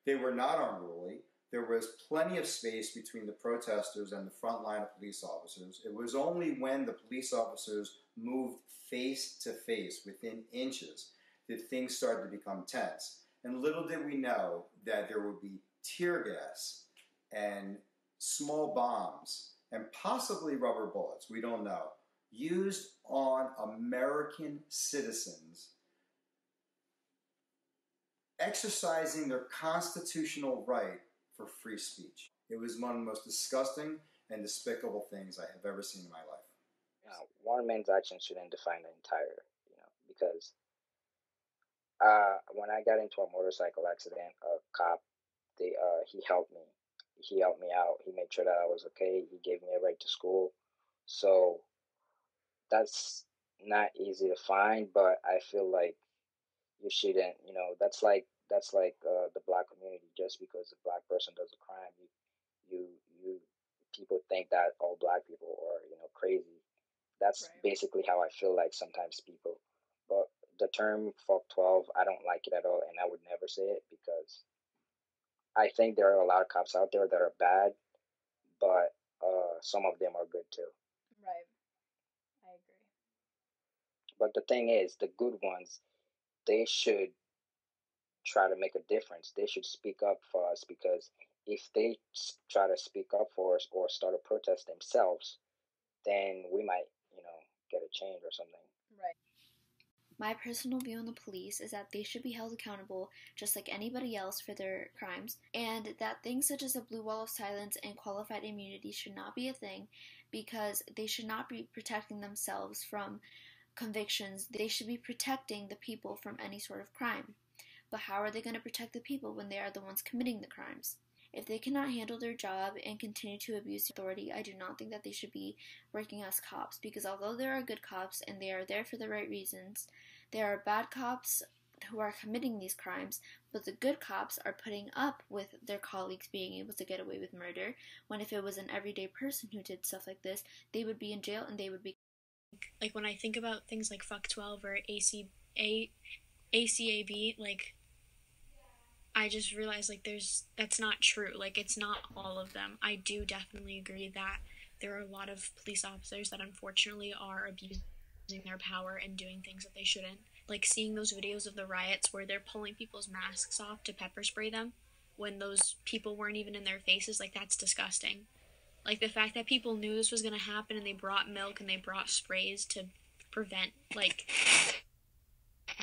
They were not unruly. There was plenty of space between the protesters and the front line of police officers. It was only when the police officers moved face to face, within inches, that things started to become tense. And little did we know that there would be tear gas and small bombs and possibly rubber bullets, we don't know, used on American citizens exercising their constitutional right for free speech. It was one of the most disgusting and despicable things I have ever seen in my life. One man's action shouldn't define the entire, because when I got into a motorcycle accident, a cop, he helped me. He helped me out. He made sure that I was okay. He gave me a ride to school. So that's not easy to find, but I feel like you shouldn't, that's like the black community. Just because a black person does a crime, you people think that all black people are, crazy. That's basically how I feel like sometimes people. But the term fuck 12, I don't like it at all, and I would never say it because I think there are a lot of cops out there that are bad, but some of them are good too. Right. I agree. But the thing is, the good ones, they should try to make a difference. They should speak up for us, because if they try to speak up for us or start a protest themselves, then we might, get a change or something. Right. My personal view on the police is that they should be held accountable just like anybody else for their crimes, and that things such as a blue wall of silence and qualified immunity should not be a thing, because they should not be protecting themselves from convictions. They should be protecting the people from any sort of crime. But how are they going to protect the people when they are the ones committing the crimes? If they cannot handle their job and continue to abuse authority, I do not think that they should be working as cops, because although there are good cops and they are there for the right reasons, there are bad cops who are committing these crimes, but the good cops are putting up with their colleagues being able to get away with murder, when if it was an everyday person who did stuff like this, they would be in jail and they would be... Like when I think about things like Fuck 12 or ACAB, like, I just realized, like, that's not true. Like, it's not all of them. I do definitely agree that there are a lot of police officers that unfortunately are abusing their power and doing things that they shouldn't. Like, seeing those videos of the riots where they're pulling people's masks off to pepper spray them when those people weren't even in their faces, like, that's disgusting. Like, the fact that people knew this was going to happen and they brought milk and they brought sprays to prevent, like,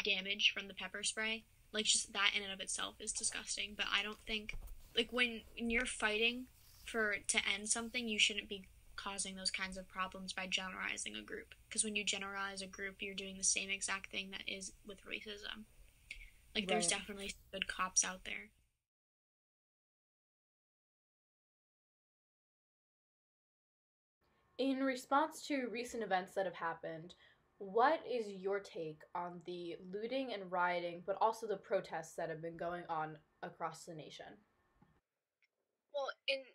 damage from the pepper spray, like, just that in and of itself is disgusting. But I don't think, like, when you're fighting to end something, you shouldn't be causing those kinds of problems by generalizing a group. Because when you generalize a group, you're doing the same exact thing that is with racism. Like, there's definitely good cops out there. In response to recent events that have happened, what is your take on the looting and rioting, but also the protests that have been going on across the nation? Well, in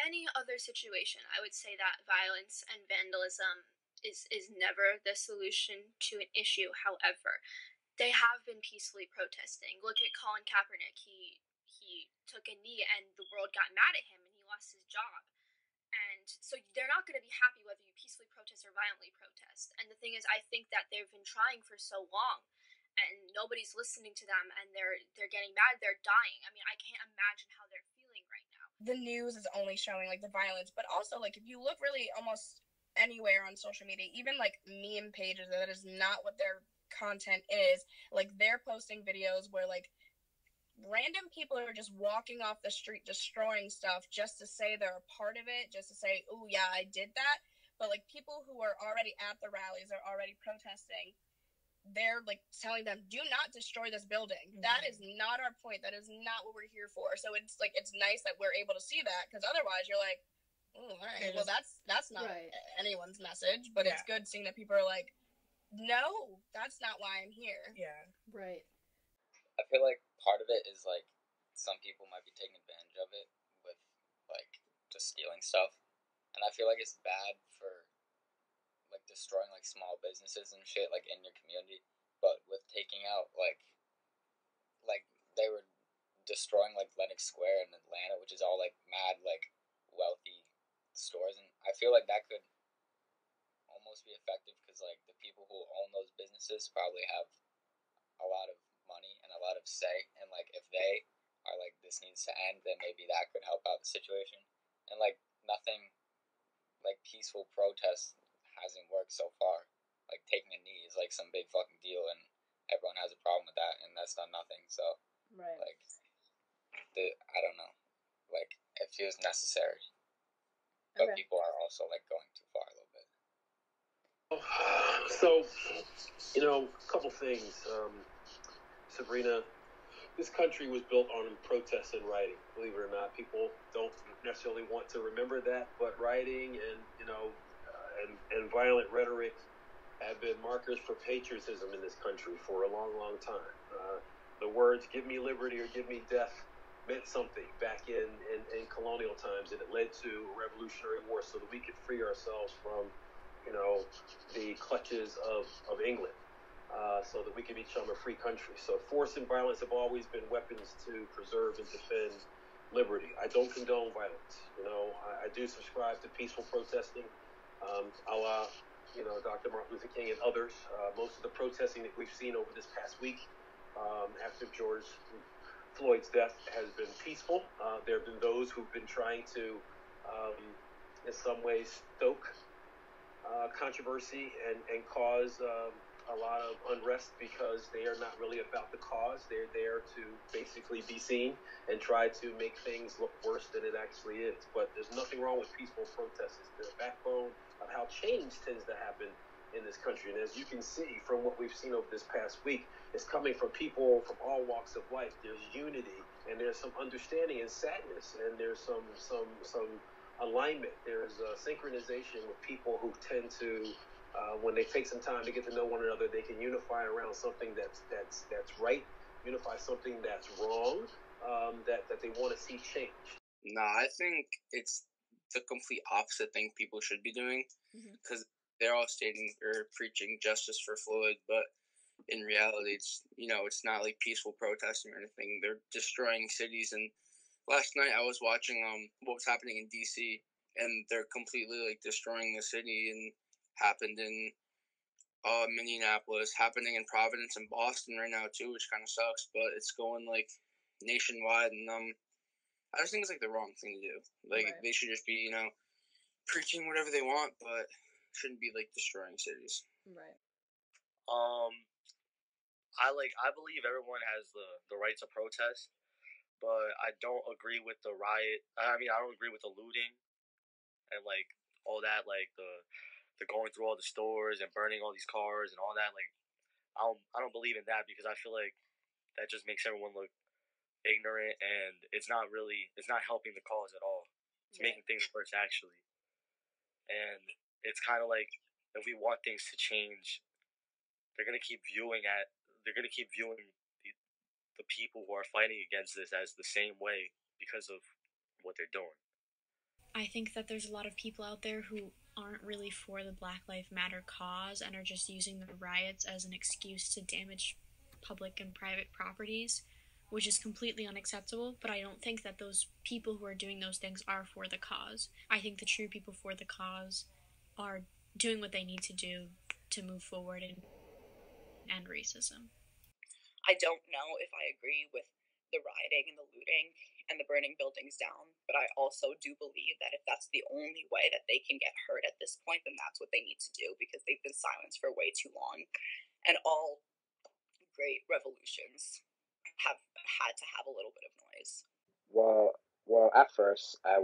any other situation, I would say that violence and vandalism is never the solution to an issue. However, they have been peacefully protesting. Look at Colin Kaepernick. He took a knee and the world got mad at him and he lost his job. And so they're not going to be happy whether you peacefully protest or violently protest. And the thing is, I think that they've been trying for so long and nobody's listening to them and they're getting mad, they're dying. I mean, I can't imagine how they're feeling right now. The news is only showing, like, the violence, but also, like, if you look really almost anywhere on social media, even, like, meme pages, that is not what their content is. Like, they're posting videos where, like, random people are just walking off the street destroying stuff just to say they're a part of it, just to say, oh yeah, I did that. But, like, people who are already at the rallies, are already protesting, they're, like, telling them, do not destroy this building. Mm-hmm. That is not our point. That is not what we're here for. So it's, like, it's nice that we're able to see that, because otherwise you're like, oh, all right, well, that's not anyone's message. But it's good seeing that people are like, no, that's not why I'm here. Yeah. Right. I feel like part of it is, like, some people might be taking advantage of it with, like, just stealing stuff. And I feel like it's bad for, like, destroying, like, small businesses and shit, like, in your community. But with taking out, like, they were destroying, like, Lenox Square in Atlanta, which is all, like, mad, like, wealthy stores. And I feel like that could almost be effective because, like, the people who own those businesses probably have a lot of money and a lot of say. And, like, if they are like, this needs to end, then maybe that could help out the situation. And, like, nothing, like, peaceful protest hasn't worked so far. Like, taking a knee is, like, some big fucking deal, and everyone has a problem with that, and that's done nothing. So, like, I don't know. Like, it feels necessary. But people are also, like, going too far a little bit. So, you know, a couple things. Sabrina, this country was built on protest and rioting. Believe it or not, people don't necessarily want to remember that, but rioting and, you know, and violent rhetoric have been markers for patriotism in this country for a long, long time. The words, give me liberty or give me death, meant something back in colonial times, and it led to a revolutionary war so that we could free ourselves from, you know, the clutches of England, so that we could become a free country. So force and violence have always been weapons to preserve and defend liberty. I don't condone violence. You know, I do subscribe to peaceful protesting, a la, you know, Dr. Martin Luther King and others. Most of the protesting that we've seen over this past week after George Floyd's death has been peaceful. There have been those who've been trying to, in some ways, stoke controversy and cause a lot of unrest because they are not really about the cause. They're there to basically be seen and try to make things look worse than it actually is. But there's nothing wrong with peaceful protests. It's the backbone of how change tends to happen in this country. And as you can see from what we've seen over this past week, it's coming from people from all walks of life. There's unity, and there's some understanding and sadness, and there's some alignment. There's synchronization with people who tend to, when they take some time to get to know one another, they can unify around something that's right, unify something that's wrong, that they want to see changed. No, I think it's the complete opposite thing people should be doing, because they're all stating or preaching justice for Floyd, but in reality, it's it's not like peaceful protesting or anything. They're destroying cities. And last night I was watching what was happening in D.C. and they're completely like destroying the city. And happened in Minneapolis, happening in Providence and Boston right now too, which kind of sucks. But it's going like nationwide, and I just think it's like the wrong thing to do. Like they should just be preaching whatever they want, but shouldn't be like destroying cities. Right. I believe everyone has the right to protest, but I don't agree with the riot. I mean, I don't agree with the looting and like all that, like the going through all the stores and burning all these cars and all that. Like, I don't believe in that because I feel like that just makes everyone look ignorant, and it's not helping the cause at all. It's making things worse actually, and it's kind of like if we want things to change, they're gonna keep viewing the people who are fighting against this as the same way because of what they're doing. I think that there's a lot of people out there who aren't really for the Black Lives Matter cause and are just using the riots as an excuse to damage public and private properties, which is completely unacceptable. But I don't think that those people who are doing those things are for the cause. I think the true people for the cause are doing what they need to do to move forward and end racism. I don't know if I agree with the rioting and the looting and the burning buildings down, but I also do believe that if that's the only way that they can get heard at this point, then that's what they need to do, because they've been silenced for way too long. And all great revolutions have had to have a little bit of noise. Well, at first I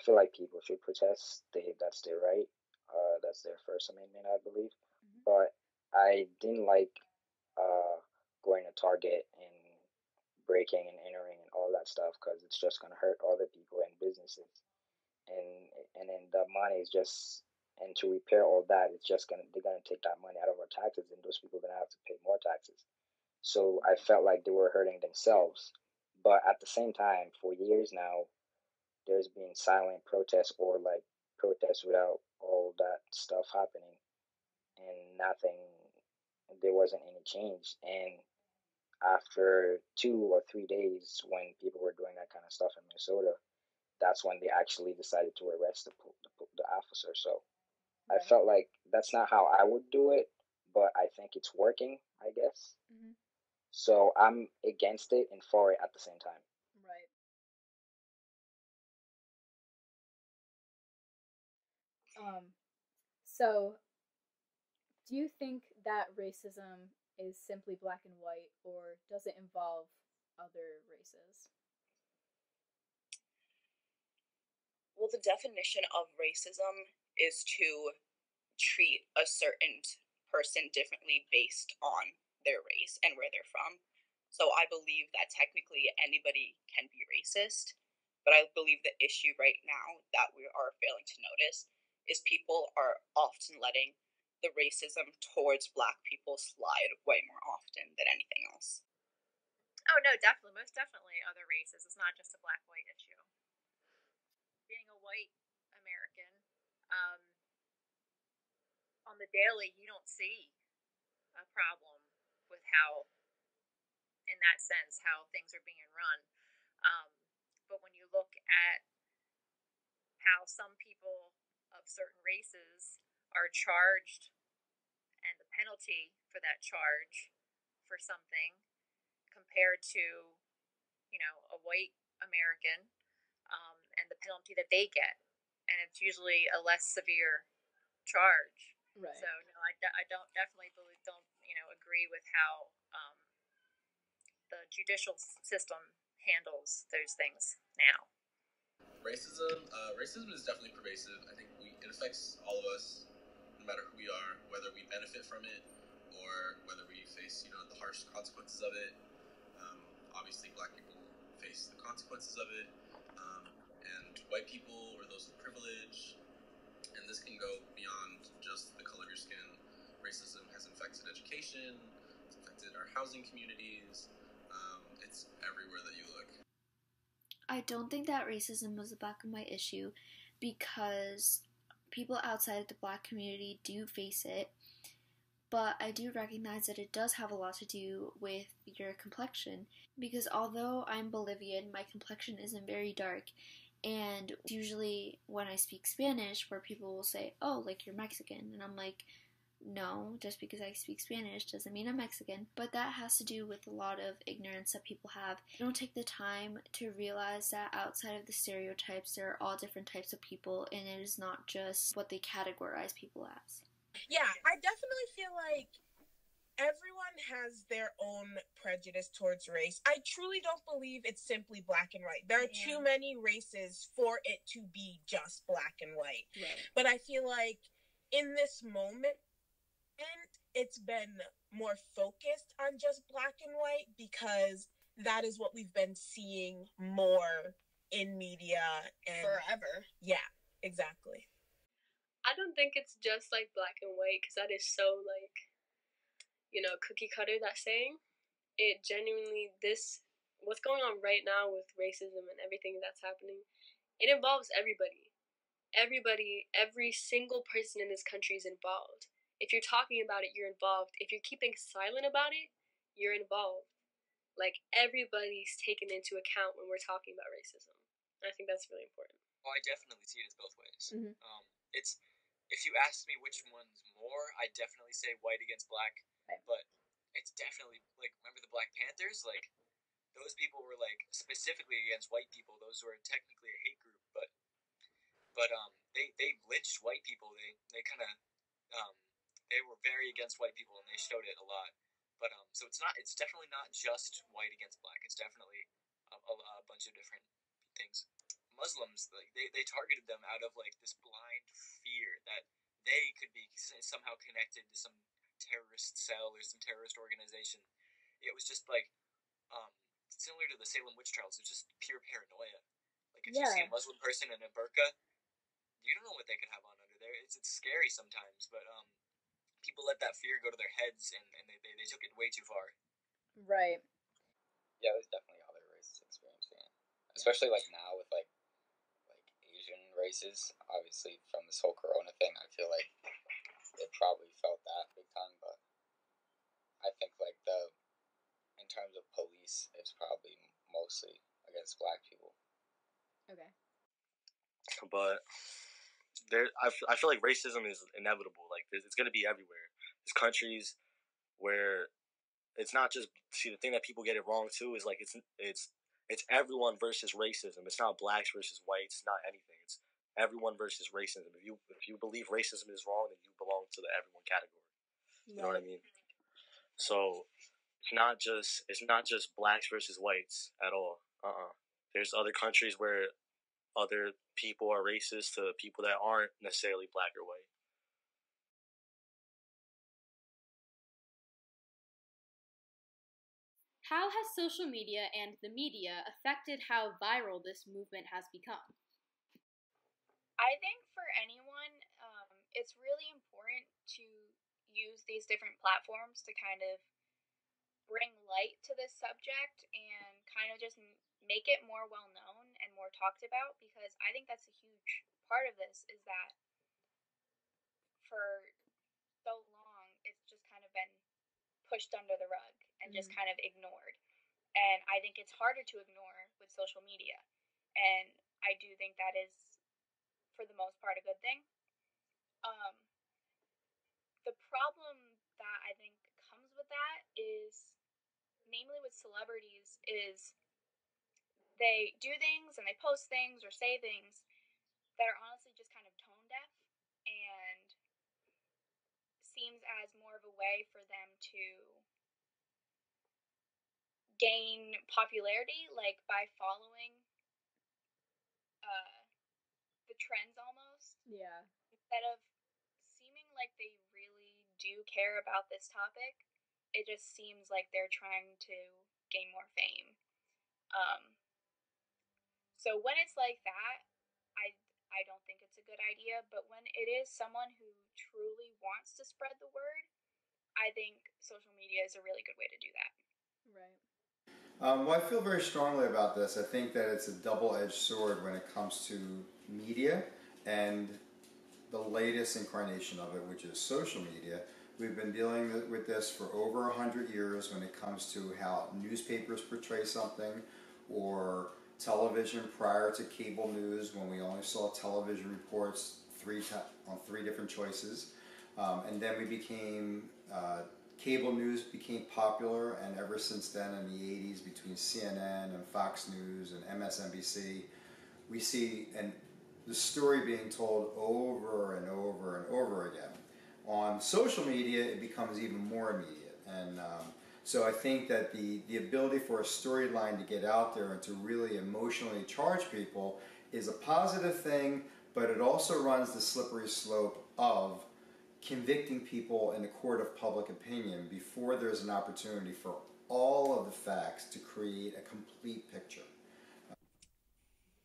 feel like people should protest. That's their right. That's their First Amendment, I believe. But I didn't like going to Target and breaking and entering and all that stuff because it's just gonna hurt other people and businesses. And then the money is just, and to repair all that, they're gonna take that money out of our taxes, and those people are gonna have to pay more taxes. So I felt like they were hurting themselves. But at the same time, for years now, there's been silent protests or like protests without all that stuff happening, and nothing. There wasn't any change. And after 2 or 3 days, when people were doing that kind of stuff in Minnesota, that's when they actually decided to arrest the officer. So I felt like that's not how I would do it, but I think it's working, I guess. So I'm against it and for it at the same time. Right. So do you think that racism is simply black and white, or does it involve other races? Well, the definition of racism is to treat a certain person differently based on their race and where they're from. So I believe that technically anybody can be racist, but I believe the issue right now that we are failing to notice is people are often letting the racism towards Black people slide way more often than anything else. Oh no, definitely, most definitely other races. It's not just a black-white issue. Being a white American, on the daily, you don't see a problem with how, in that sense, how things are being run. But when you look at how some people of certain races are charged and the penalty for that charge for something compared to, a white American, and the penalty that they get, and it's usually a less severe charge. Right. So no, I don't agree with how the judicial system handles those things now. Racism is definitely pervasive. I think it affects all of us, no matter who we are, whether we benefit from it or whether we face, the harsh consequences of it. Obviously, Black people face the consequences of it, and white people or those with privilege. And this can go beyond just the color of your skin. Racism has affected education. It's affected our housing communities. It's everywhere that you look. I don't think that racism was a black and white issue because people outside of the Black community do face it, but I do recognize that it does have a lot to do with your complexion, because although I'm Bolivian, my complexion isn't very dark, and usually when I speak Spanish, where people will say, oh, like, you're Mexican, and I'm like, no, just because I speak Spanish doesn't mean I'm Mexican. But that has to do with a lot of ignorance that people have. They don't take the time to realize that outside of the stereotypes, there are all different types of people, and it is not just what they categorize people as. Yeah, I definitely feel like everyone has their own prejudice towards race. I truly don't believe it's simply black and white. There are too many races for it to be just black and white. Right. But I feel like in this moment, it's been more focused on just black and white because that is what we've been seeing more in media and Forever. Yeah, exactly. I don't think it's just like black and white, because that is so like, cookie cutter, that saying. It genuinely, what's going on right now with racism and everything that's happening, it involves everybody. Everybody, every single person in this country is involved. If you're talking about it, you're involved. If you're keeping silent about it, you're involved. Like, everybody's taken into account when we're talking about racism. And I think that's really important. Well, I definitely see it as both ways. Mm-hmm. It's, if you ask me which one's more, I definitely say white against black. Right. But it's definitely, like, remember the Black Panthers? Like, those people were, like, specifically against white people. Those were technically a hate group, but they lynched white people. They kind of they were very against white people, and they showed it a lot. But so it's definitely not just white against black. It's definitely a bunch of different things. Muslims, like, they targeted them out of like this blind fear that they could be somehow connected to some terrorist cell or some terrorist organization. It was just like similar to the Salem witch trials. It's just pure paranoia. Like, if you see a Muslim person in a burqa, you don't know what they could have on under there. It's scary sometimes, but people let that fear go to their heads, and they took it way too far. Right. Yeah, there's definitely other races experiencing it, especially like now with like Asian races. Obviously, from this whole Corona thing, I feel like they probably felt that big time. But I think like in terms of police, it's probably mostly against black people. Okay. But I feel like racism is inevitable. Like, it's going to be everywhere. There's countries where it's not just, see, the thing that people get it wrong too is like it's everyone versus racism. It's not blacks versus whites. It's not anything. It's everyone versus racism. If you believe racism is wrong, then you belong to the everyone category. You know what I mean? So it's not just blacks versus whites at all. There's other countries where other people are racist to people that aren't necessarily black or white. How has social media and the media affected how viral this movement has become? I think for anyone, it's really important to use these different platforms to kind of bring light to this subject and kind of just make it more well known and more talked about, because I think that's a huge part of this, is that for so long it's just kind of been pushed under the rug and just kind of ignored. And I think it's harder to ignore with social media. And I do think that is, for the most part, a good thing. The problem that I think comes with that is, namely with celebrities, is they do things and they post things or say things that are honestly just kind of tone deaf, and seems as more of a way for them to gain popularity, like by following the trends almost. Yeah. Instead of seeming like they really do care about this topic, it just seems like they're trying to gain more fame. So when it's like that, I don't think it's a good idea. But when it is someone who truly wants to spread the word, I think social media is a really good way to do that. Right. Well, I feel very strongly about this. I think that it's a double-edged sword when it comes to media and the latest incarnation of it, which is social media. We've been dealing with this for over 100 years when it comes to how newspapers portray something, or television prior to cable news when we only saw television reports on three different choices. And then we became, cable news became popular, and ever since then in the 80s between CNN and Fox News and MSNBC, we see the story being told over and over and over again. On social media, it becomes even more immediate. And so I think that the ability for a storyline to get out there and to really emotionally charge people is a positive thing, but it also runs the slippery slope of convicting people in the court of public opinion before there's an opportunity for all of the facts to create a complete picture.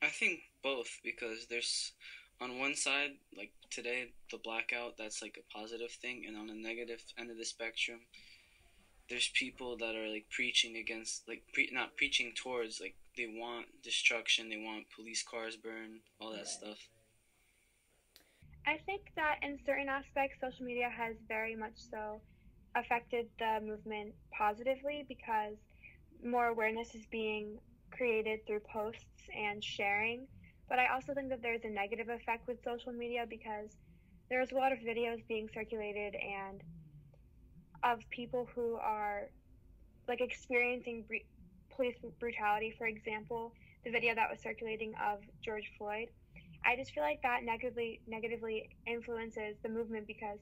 I think both, because there's, on one side, like today, the blackout, that's like a positive thing, and on the negative end of the spectrum, there's people that are like preaching against, like not preaching towards, like they want destruction, they want police cars burned, all that stuff. I think that in certain aspects, social media has very much so affected the movement positively, because more awareness is being created through posts and sharing. But I also think that there's a negative effect with social media, because there's a lot of videos being circulated and of people who are like experiencing police brutality. For example, the video that was circulating of George Floyd, I just feel like that negatively influences the movement, because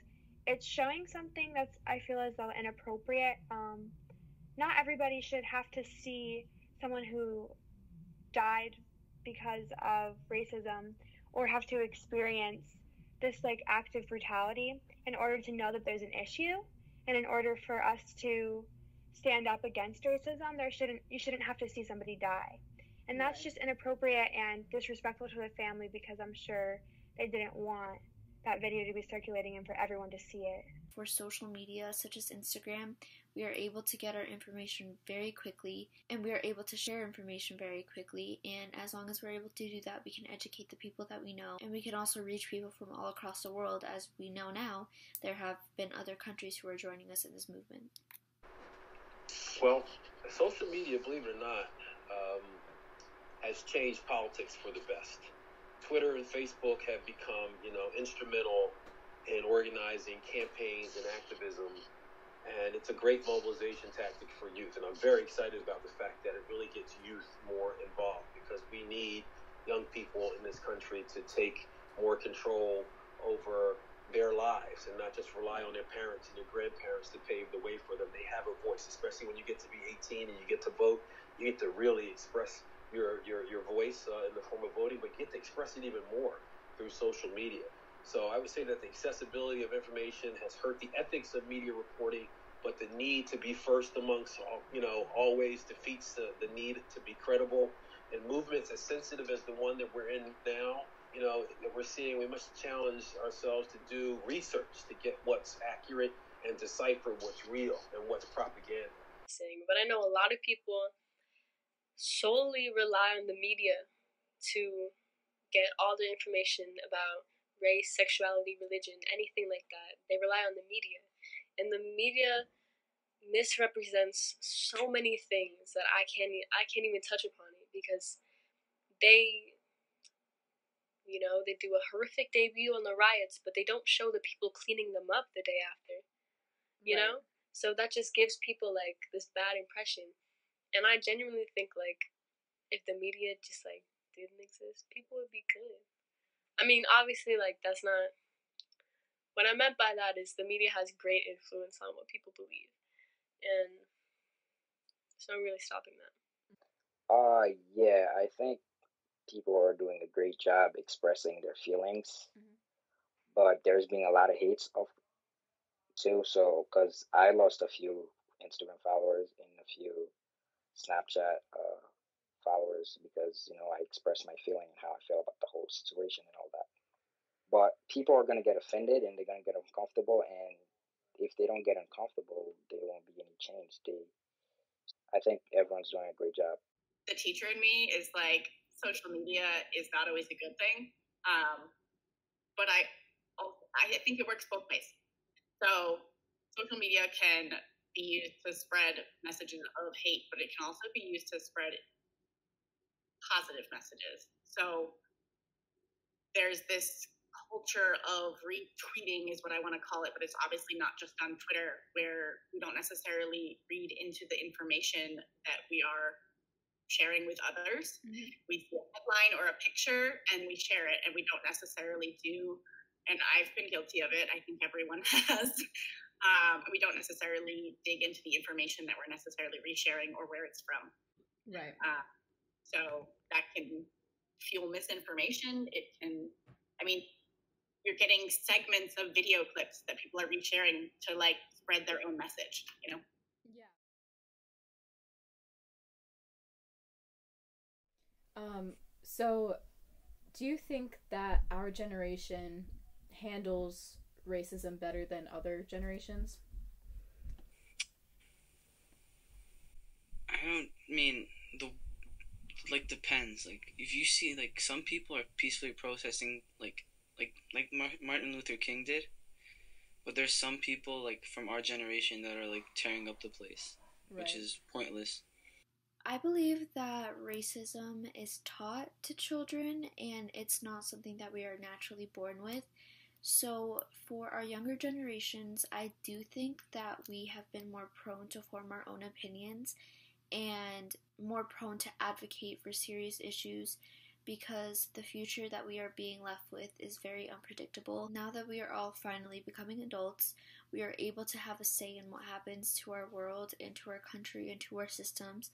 it's showing something that's, I feel as though, inappropriate. Not everybody should have to see someone who died because of racism or have to experience this like active brutality in order to know that there's an issue, and in order for us to stand up against racism, you shouldn't have to see somebody die. And that's just inappropriate and disrespectful to the family, because I'm sure they didn't want that video to be circulating and for everyone to see it. For social media such as Instagram, we are able to get our information very quickly, and we are able to share information very quickly, and as long as we're able to do that, we can educate the people that we know, and we can also reach people from all across the world. As we know now, there have been other countries who are joining us in this movement. Well, social media, believe it or not, has changed politics for the best. Twitter and Facebook have become, instrumental in organizing campaigns and activism, and it's a great mobilization tactic for youth. And I'm very excited about the fact that it really gets youth more involved, because we need young people in this country to take more control over their lives and not just rely on their parents and their grandparents to pave the way for them. They have a voice, especially when you get to be 18 and you get to vote. You get to really express your voice in the form of voting, but you get to express it even more through social media. So I would say that the accessibility of information has hurt the ethics of media reporting, but the need to be first amongst, always defeats the need to be credible. And movements as sensitive as the one that we're in now, that we're seeing, we must challenge ourselves to do research to get what's accurate and decipher what's real and what's propaganda. But I know a lot of people solely rely on the media to get all the information about race, sexuality, religion, anything like that. They rely on the media. And the media misrepresents so many things that I can't even touch upon it, because they do a horrific debut on the riots, but they don't show the people cleaning them up the day after. You know? So that just gives people like this bad impression. And I genuinely think like if the media just like didn't exist, people would be good. I mean, obviously, like that's not what I meant by that. Is the media has great influence on what people believe, and there's no really stopping that. Yeah, I think people are doing a great job expressing their feelings, but there's been a lot of hates too. So, because I lost a few Instagram followers and a few Snapchat followers, because I expressed my feeling and how I feel about the whole situation and all that. But people are gonna get offended and they're gonna get uncomfortable, and if they don't get uncomfortable, there won't be any change. I think everyone's doing a great job. The teacher in me is like, social media is not always a good thing, but I think it works both ways. So social media can be used to spread messages of hate, but it can also be used to spread positive messages. So there's this culture of retweeting is what I want to call it, but it's obviously not just on Twitter, where we don't necessarily read into the information that we are sharing with others. Mm-hmm. We see a headline or a picture and we share it, and we don't necessarily do, and I've been guilty of it, I think everyone has. We don't necessarily dig into the information that we're necessarily resharing or where it's from. Right. So that can fuel misinformation. It can, I mean, you're getting segments of video clips that people are resharing to like spread their own message, you know? Yeah. So do you think that our generation handles racism better than other generations? I don't mean depends. Like if you see like some people are peacefully protesting like Martin Luther King did, but there's some people like from our generation that are like tearing up the place, right, which is pointless. I believe that racism is taught to children and it's not something that we are naturally born with. So for our younger generations, I do think that we have been more prone to form our own opinions and more prone to advocate for serious issues because the future that we are being left with is very unpredictable. Now that we are all finally becoming adults, we are able to have a say in what happens to our world and to our country and to our systems.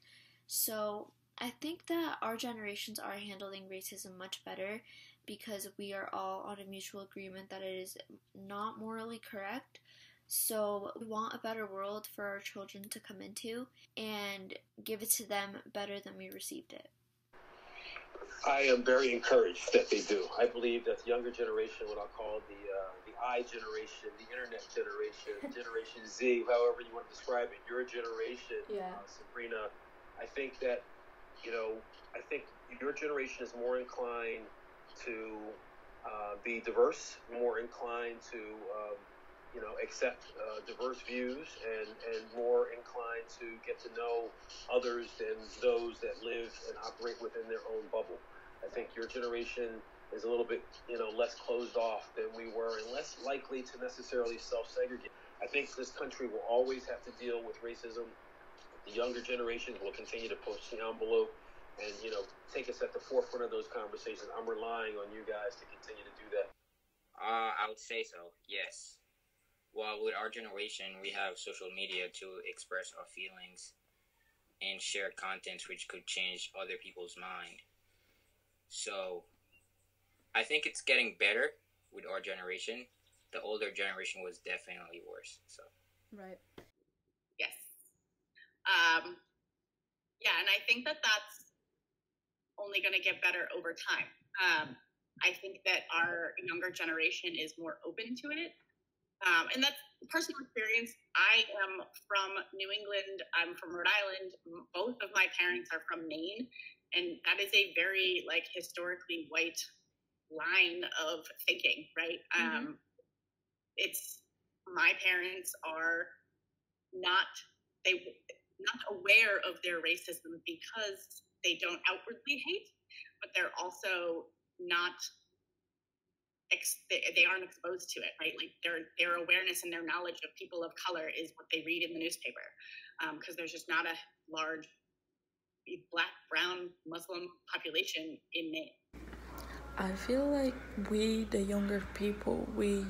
So I think that our generations are handling racism much better because we are all on a mutual agreement that it is not morally correct. So we want a better world for our children to come into and give it to them better than we received it. I am very encouraged that they do. I believe that the younger generation, what I'll call the I generation, the internet generation, Generation Z, however you want to describe it, your generation, Sabrina, I think that, I think your generation is more inclined to be diverse, more inclined to accept diverse views and more inclined to get to know others than those that live and operate within their own bubble. I think your generation is a little bit, less closed off than we were and less likely to necessarily self-segregate. I think this country will always have to deal with racism. The younger generations will continue to push the envelope and, take us at the forefront of those conversations. I'm relying on you guys to continue to do that. I would say so, yes. Well, with our generation, we have social media to express our feelings and share content which could change other people's mind. So, I think it's getting better with our generation. The older generation was definitely worse. So. Right. Yes. Yeah, and I think that that's only going to get better over time. I think that our younger generation is more open to it. And that's personal experience. I am from New England. I'm from Rhode Island. Both of my parents are from Maine. And that is a very, historically white line of thinking, right? Mm-hmm. It's, my parents are not aware of their racism because they don't outwardly hate, but they're also not they aren't exposed to it, right? Like their awareness and their knowledge of people of color is what they read in the newspaper, because there's just not a large Black, brown, Muslim population in Maine. I feel like we, the younger people, we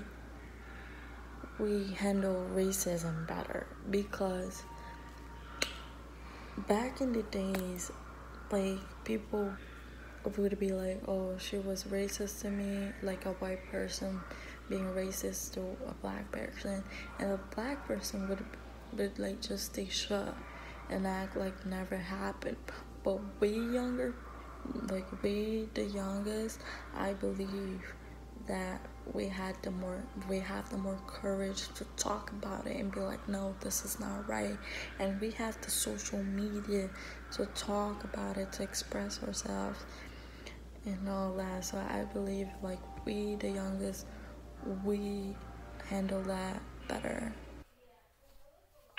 handle racism better because back in the days, people would be like, oh, she was racist to me, like a white person being racist to a black person, and a black person would just stay shut and act like never happened. But we the youngest, I believe that we have the more courage to talk about it and be like, no, this is not right. And we have the social media to talk about it, to express ourselves and all that. So I believe we, the youngest, we handle that better.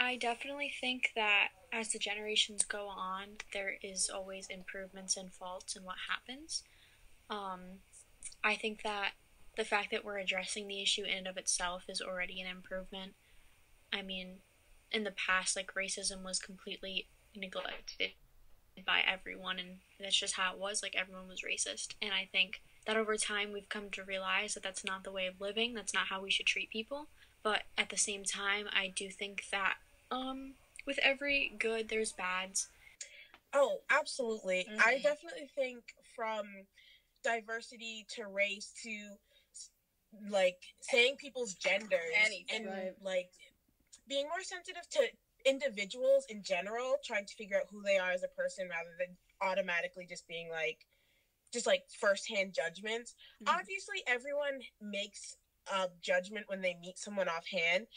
I definitely think that as the generations go on, there is always improvements and faults in what happens. I think that the fact that we're addressing the issue in and of itself is already an improvement. I mean, in the past, like, racism was completely neglected by everyone, and that's just how it was. Like, everyone was racist. And I think that over time we've come to realize that that's not the way of living, that's not how we should treat people. But at the same time, I do think that with every good there's bads. Oh, absolutely. I definitely think from diversity to race to like saying people's genders and like being more sensitive to individuals in general, trying to figure out who they are as a person rather than automatically just being like first-hand judgments. Obviously everyone makes a judgment when they meet someone offhand,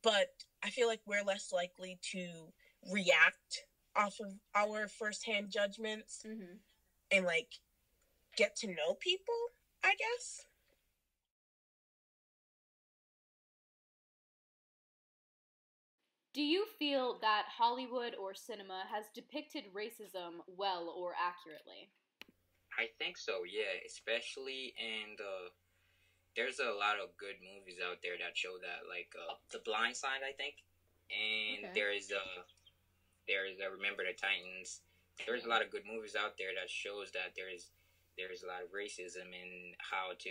but I feel like we're less likely to react off of our first-hand judgments and like get to know people, I guess. Do you feel that Hollywood or cinema has depicted racism well or accurately? I think so, yeah. Especially in there's a lot of good movies out there that show that, like The Blind Side, I think, and there's Remember the Titans. There's a lot of good movies out there that shows that there's a lot of racism and how to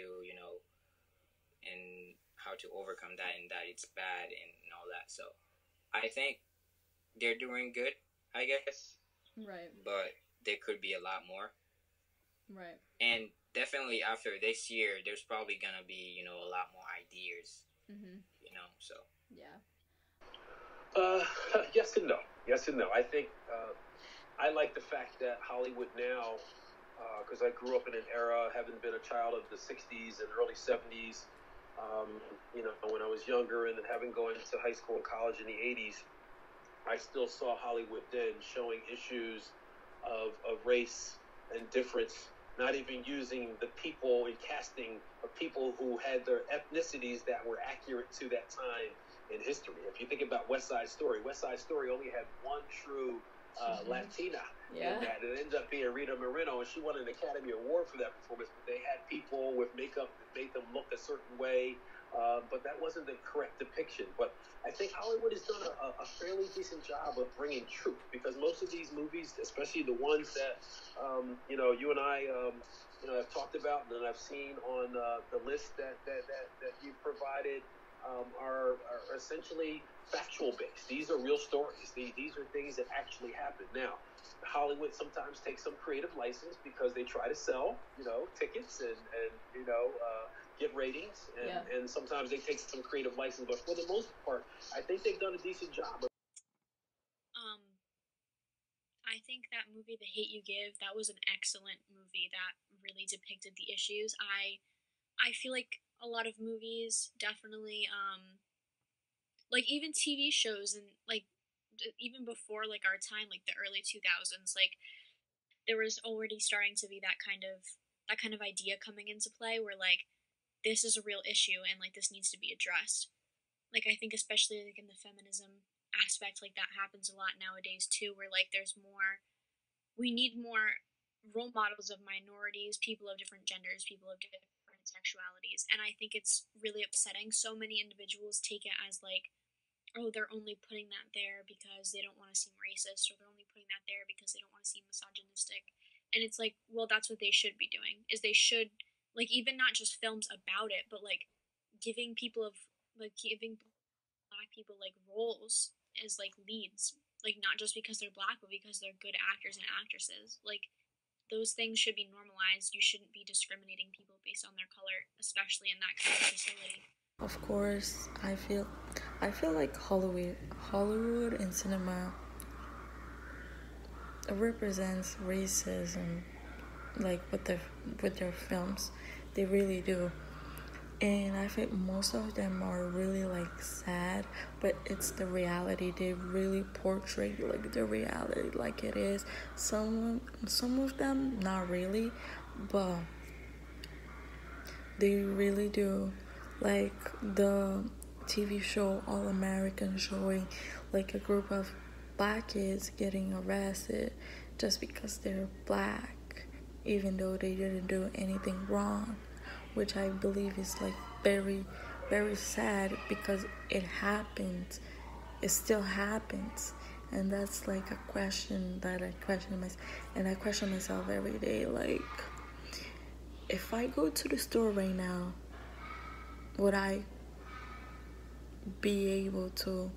overcome that, and that it's bad and all that. So I think they're doing good, I guess. Right. But there could be a lot more. Right. And definitely after this year, there's probably gonna be, a lot more ideas. So. Yeah. Yes and no. Yes and no. I think I like the fact that Hollywood now, because I grew up in an era, having been a child of the 60s and early 70s, when I was younger, and then having gone to high school and college in the 80s, I still saw Hollywood then showing issues of race and difference, not even using the people in casting of people who had their ethnicities that were accurate to that time in history. If you think about West Side Story only had one true Latina in that. It ended up being Rita Moreno, and she won an Academy Award for that performance. But they had people with makeup that made them look a certain way, but that wasn't the correct depiction. But I think Hollywood has done a fairly decent job of bringing truth, because most of these movies, especially the ones that you and I have talked about and that I've seen on the list that you've provided, are essentially factual based. These are real stories. These are things that actually happen. Now, Hollywood sometimes takes some creative license because they try to sell, tickets and get ratings, and sometimes they take some creative license. But for the most part, I think they've done a decent job. I think that movie, The Hate You Give, that was an excellent movie that really depicted the issues. I feel like a lot of movies definitely, like even TV shows and like even before like our time, like the early 2000s, like there was already starting to be that kind of idea coming into play where like this is a real issue and like this needs to be addressed. Like I think especially like in the feminism aspect, like that happens a lot nowadays too, where like we need more role models of minorities, people of different genders, people of different sexualities. And I think it's really upsetting. So many individuals take it as like, oh, they're only putting that there because they don't want to seem racist, or they're only putting that there because they don't want to seem misogynistic. And it's like, well, that's what they should be doing, is they should, like, even not just films about it, but like giving black people like roles as like leads, like not just because they're black, but because they're good actors and actresses. Like those things should be normalized. You shouldn't be discriminating people based on their color, especially in that kind of facility. Of course, I feel like Hollywood and cinema represents racism, like with their films. They really do. And I think most of them are really like sad, but it's the reality. They really portray like the reality like it is. Some of them not really, but they really do. Like the TV show All American showing like a group of black kids getting arrested just because they're black, even though they didn't do anything wrong, which I believe is like very, very sad because it happens. It still happens. And that's like a question that I question myself, and I question myself every day. Like, if I go to the store right now, would I be able to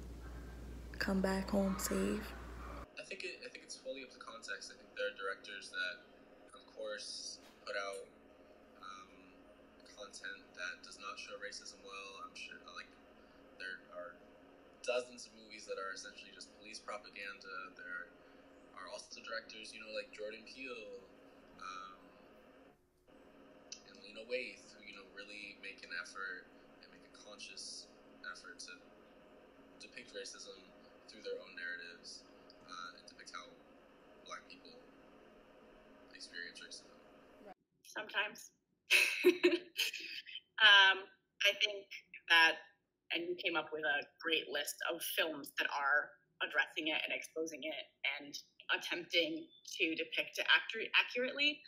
come back home safe? I think it's fully up to context. I think there are directors that, of course, put out content that does not show racism well. I'm sure, like, there are dozens of movies that are essentially just police propaganda. There are also directors, like Jordan Peele, and Lena Waithe, who really make an effort and make a conscious effort to depict racism through their own narratives, and depict how Black people experience racism. Sometimes. I think that, and you came up with a great list of films that are addressing it and exposing it and attempting to depict it accurately,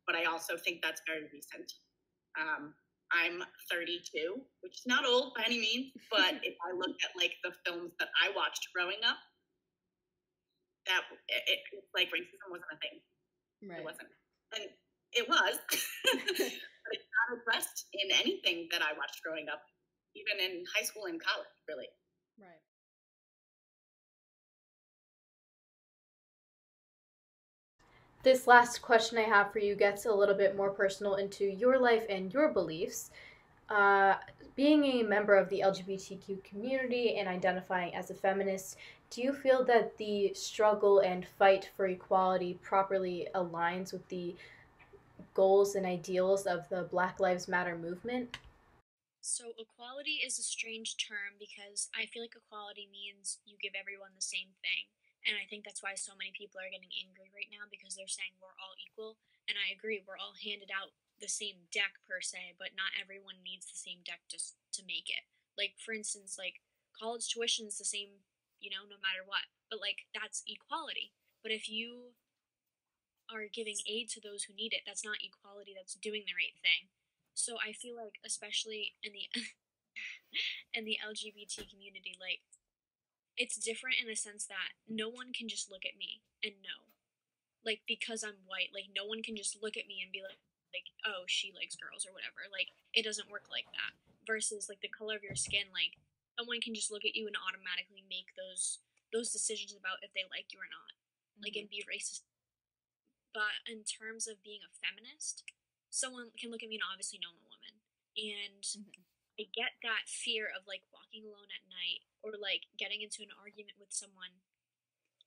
but I also think that's very recent. I'm 32, which is not old by any means, but if I look at like the films that I watched growing up, that it's like racism wasn't a thing. Right. It wasn't. And it was, but it's not addressed in anything that I watched growing up, even in high school and college, really. Right. This last question I have for you gets a little bit more personal into your life and your beliefs. Being a member of the LGBTQ community and identifying as a feminist, do you feel that the struggle and fight for equality properly aligns with the goals and ideals of the Black Lives Matter movement? So equality is a strange term because I feel like equality means you give everyone the same thing. And I think that's why so many people are getting angry right now, because they're saying we're all equal. And I agree, we're all handed out the same deck per se, but not everyone needs the same deck just to make it. Like, for instance, like college tuition is the same, no matter what. But like, that's equality. But if you are giving aid to those who need it, that's not equality, that's doing the right thing. So I feel like, especially in the in the LGBT community, like, it's different in a sense that no one can just look at me and know, like, because I'm white, like no one can just look at me and be like, oh, she likes girls or whatever. Like, it doesn't work like that. Versus like the color of your skin, like someone can just look at you and automatically make those decisions about if they like you or not, like, and be racist. But in terms of being a feminist, someone can look at me and obviously know I'm a woman, and I get that fear of like walking alone at night or like getting into an argument with someone.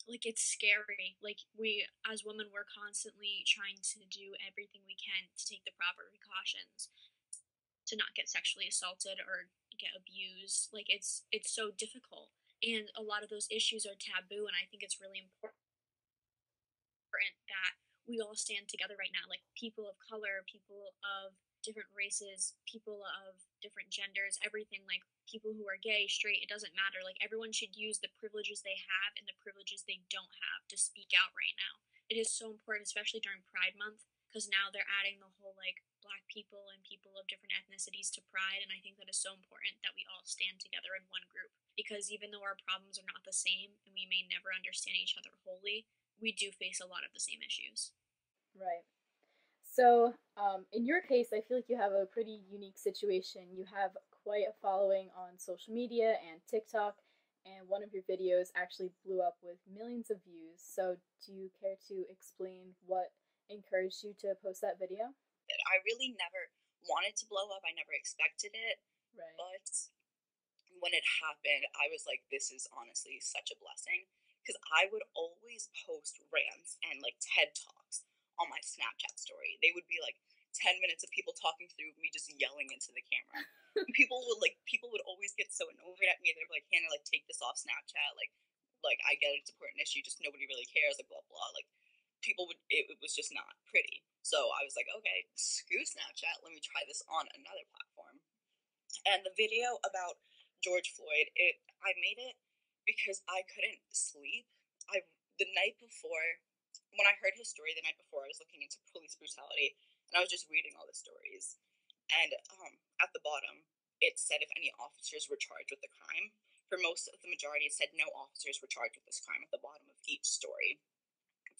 Like, it's scary. Like, we as women, we're constantly trying to do everything we can to take the proper precautions to not get sexually assaulted or get abused. Like, it's so difficult, and a lot of those issues are taboo, and I think it's really important that we all stand together right now, like people of color, people of different races, people of different genders, everything, like people who are gay, straight, it doesn't matter. Like, everyone should use the privileges they have and the privileges they don't have to speak out right now. It is so important, especially during Pride Month, because now they're adding the whole like Black people and people of different ethnicities to Pride, and I think that is so important that we all stand together in one group, because even though our problems are not the same and we may never understand each other wholly, we do face a lot of the same issues. Right. So, in your case, I feel like you have a pretty unique situation. You have quite a following on social media and TikTok, and one of your videos actually blew up with millions of views. So, do you care to explain what encouraged you to post that video? I really never wanted to blow up. I never expected it. Right. But when it happened, I was like, this is honestly such a blessing. Because I would always post rants and like TED Talks on my Snapchat story. They would be like 10 minutes of people talking through me just yelling into the camera. people would always get so annoyed at me. They'd be like, Hannah, like, take this off Snapchat. Like I get it's an important issue, just nobody really cares, like blah blah. Like, it was just not pretty. So I was like, okay, screw Snapchat, let me try this on another platform. And the video about George Floyd, I made it because I couldn't sleep. The night before, when I heard his story the night before, I was looking into police brutality, and I was just reading all the stories. And at the bottom, it said if any officers were charged with the crime. For most of the majority, it said no officers were charged with this crime at the bottom of each story.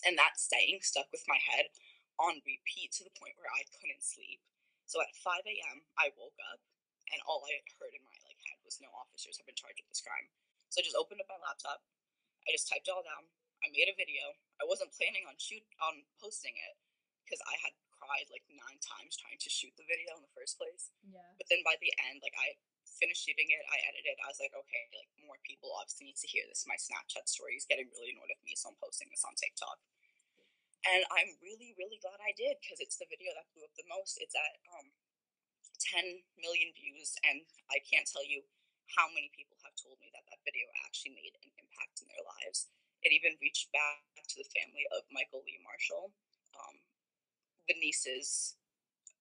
And that saying stuck with my head on repeat to the point where I couldn't sleep. So at 5 a.m., I woke up, and all I heard in my head was no officers have been charged with this crime. So I just opened up my laptop. I just typed it all down. I made a video. I wasn't planning on posting it because I had cried 9 times trying to shoot the video in the first place. Yeah. But then by the end, I finished shooting it. I edited it. I was like, okay, more people obviously need to hear this. My Snapchat story is getting really annoyed with me, so I'm posting this on TikTok. And I'm really, really glad I did because it's the video that blew up the most. It's at 10 million views, and I can't tell you how many people have told me that that video actually made an impact in their lives. It even reached back to the family of Michael Lee Marshall, the nieces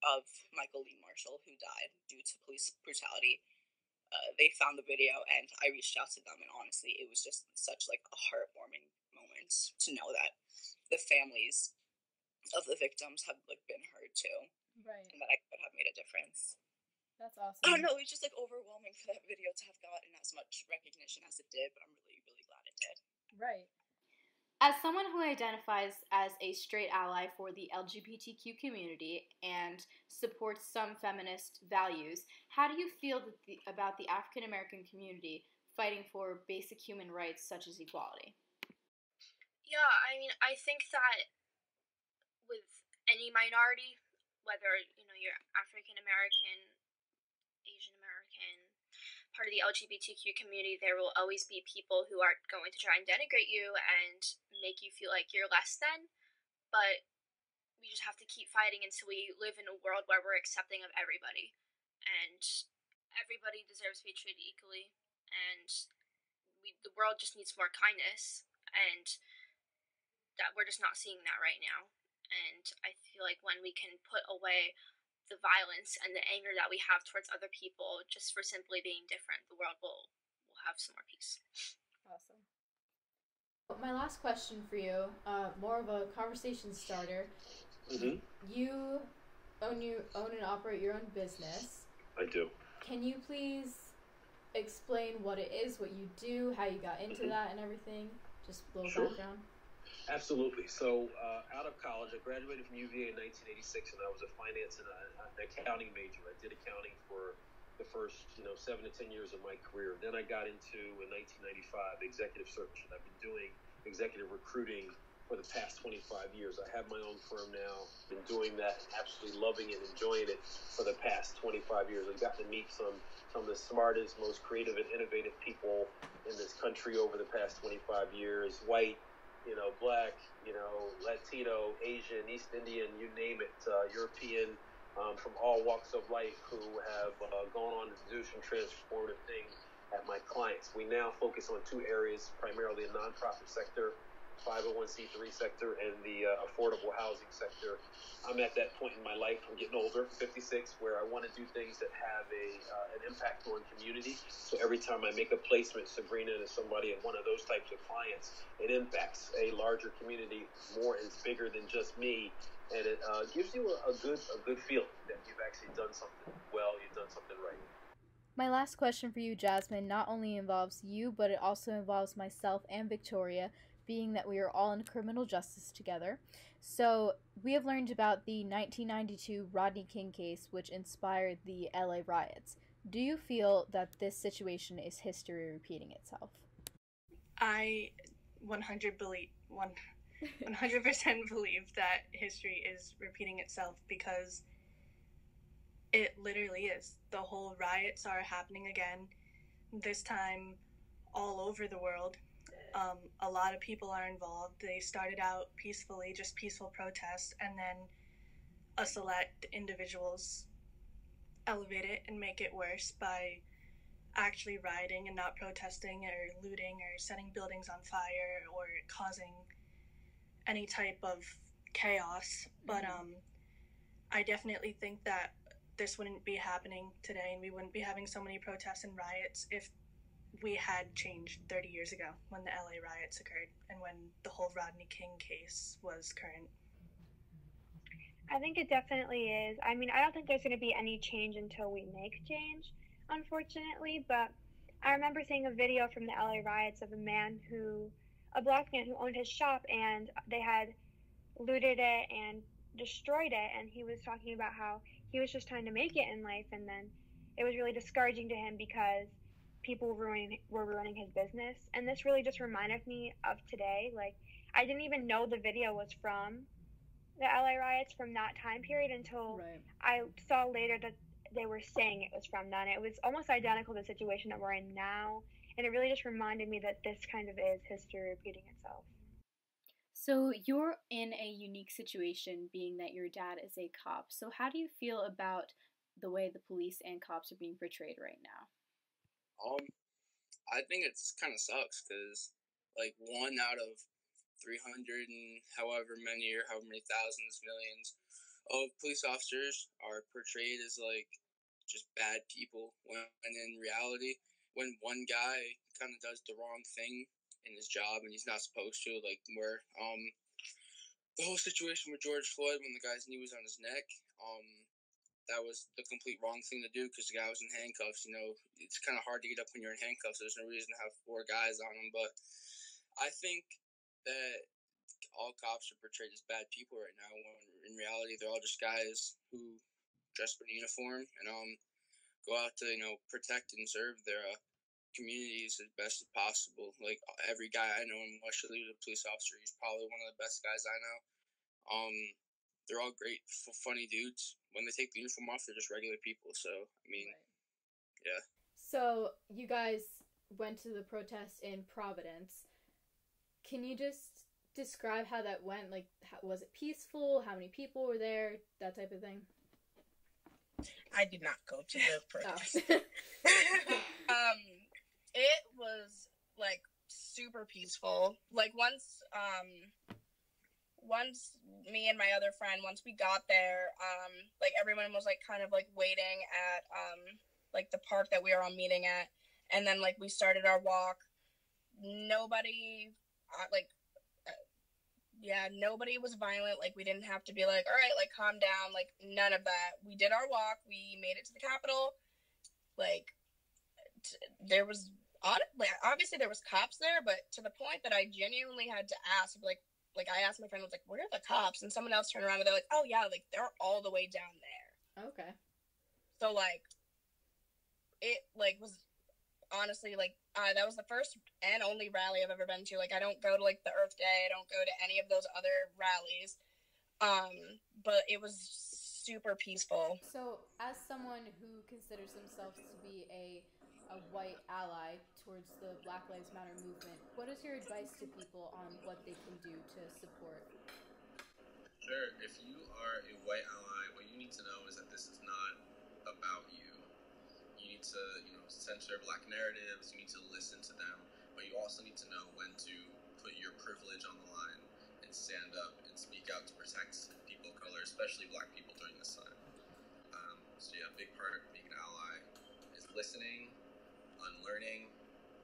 of Michael Lee Marshall who died due to police brutality. They found the video, and I reached out to them, and honestly, it was just such a heartwarming moment to know that the families of the victims have been heard too, right, and that I could have made a difference. That's awesome. Oh no, it was just overwhelming for that video to have gotten as much recognition as it did, but I'm really, really glad it did. Right. As someone who identifies as a straight ally for the LGBTQ community and supports some feminist values, how do you feel about the African American community fighting for basic human rights such as equality? Yeah, I mean, I think that with any minority, whether, you're African American, Asian American, part of the LGBTQ community, there will always be people who are going to try and denigrate you and make you feel like you're less than, but we just have to keep fighting until we live in a world where we're accepting of everybody, and everybody deserves to be treated equally, and the world just needs more kindness, and that we're just not seeing that right now. And I feel like when we can put away the violence and the anger that we have towards other people just for simply being different, the world will have some more peace. Awesome. My last question for you, more of a conversation starter. Mm-hmm. You own and operate your own business. I do. Can you please explain what it is, what you do, how you got into that and everything? Just a little background. Absolutely. So out of college, I graduated from UVA in 1986, and I was a finance and an accounting major. I did accounting for the first 7 to 10 years of my career. Then I got into, in 1995, executive search, and I've been doing executive recruiting for the past 25 years. I have my own firm now, been doing that, absolutely loving it, enjoying it for the past 25 years. I've gotten to meet some of the smartest, most creative and innovative people in this country over the past 25 years, white, black, Latino, Asian, East Indian, you name it, European, from all walks of life who have gone on to do some transformative things at my clients. We now focus on 2 areas, primarily the nonprofit sector, 501c3 sector, and the affordable housing sector. I'm at that point in my life, I'm getting older, 56, where I want to do things that have an impact on community. So every time I make a placement, Sabrina, to somebody at one of those types of clients, it impacts a larger community more and bigger than just me. And it gives you a good feeling that you've actually done something well, you've done something right. My last question for you, Jasmine, not only involves you, but it also involves myself and Victoria, being that we are all in criminal justice together. So we have learned about the 1992 Rodney King case, which inspired the LA riots. Do you feel that this situation is history repeating itself? I 100% believe that history is repeating itself because it literally is. The whole riots are happening again, this time all over the world. A lot of people are involved. They started out peacefully, just peaceful protests, and then a select individuals elevate it and make it worse by actually rioting and not protesting or looting or setting buildings on fire or causing any type of chaos. But I definitely think that this wouldn't be happening today and we wouldn't be having so many protests and riots if we had changed 30 years ago when the LA riots occurred and when the whole Rodney King case was current. I think it definitely is. I mean, I don't think there's going to be any change until we make change, unfortunately, but I remember seeing a video from the LA riots of a black man who owned his shop, and they had looted it and destroyed it, and he was talking about how he was just trying to make it in life, and then it was really discouraging to him because people were ruining his business. And this really just reminded me of today. Like, I didn't even know the video was from the LA riots from that time period until I saw later that they were saying it was from then. It was almost identical to the situation that we're in now, and it really just reminded me that this kind of is history repeating itself. So you're in a unique situation being that your dad is a cop. So how do you feel about the way the police and cops are being portrayed right now? I think it's kind of sucks because, like, 1 out of 300 and however many or however many thousands, millions of police officers are portrayed as, like, just bad people, when in reality, when one guy kind of does the wrong thing in his job and he's not supposed to, like, where the whole situation with George Floyd when the guy's knee was on his neck, that was the complete wrong thing to do because the guy was in handcuffs. You know, it's kind of hard to get up when you're in handcuffs. There's no reason to have 4 guys on him. But I think that all cops are portrayed as bad people right now, when in reality they're all just guys who dress in a uniform and go out to, you know, protect and serve their communities as best as possible. Like, every guy I know in Westerly is a police officer. He's probably one of the best guys I know. They're all great, funny dudes. When they take the uniform off, they're just regular people. So, I mean, yeah. So you guys went to the protest in Providence. Can you just describe how that went? Like, was it peaceful? How many people were there? That type of thing? I did not go to the protest. It was, like, super peaceful. Like, once me and my other friend, once we got there, like, everyone was, like, kind of, like, waiting at, like, the park that we were all meeting at. And then, like, we started our walk. Nobody, nobody was violent. Like, we didn't have to be like, all right, like, calm down. Like, none of that. We did our walk. We made it to the Capitol. Like, there was, obviously there was cops there, but to the point that I genuinely had to ask, like I asked my friend, I was like, where are the cops? And someone else turned around and they're like, oh yeah, like, they're all the way down there. Okay. So, like, it, like, was honestly, like, that was the first and only rally I've ever been to. Like, I don't go to, like, the Earth Day. I don't go to any of those other rallies. But it was super peaceful. So, as someone who considers themselves to be a white ally towards the Black Lives Matter movement, what is your advice to people on what they can do to support? Sure. If you are a white ally, what you need to know is that this is not about you. You need to, you know, censor Black narratives. You need to listen to them, but you also need to know when to put your privilege on the line and stand up and speak out to protect people of color, especially Black people during this time. So yeah, a big part of being an ally is listening, unlearning,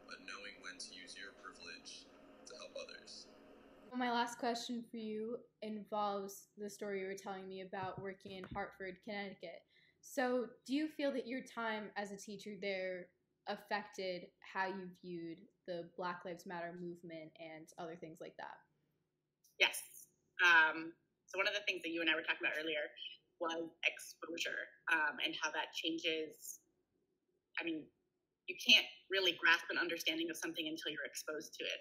but knowing when to use your privilege to help others. Well, my last question for you involves the story you were telling me about working in Hartford, Connecticut. So, do you feel that your time as a teacher there affected how you viewed the Black Lives Matter movement and other things like that? Yes. So one of the things that you and I were talking about earlier was exposure, and how that changes. I mean, you can't really grasp an understanding of something until you're exposed to it.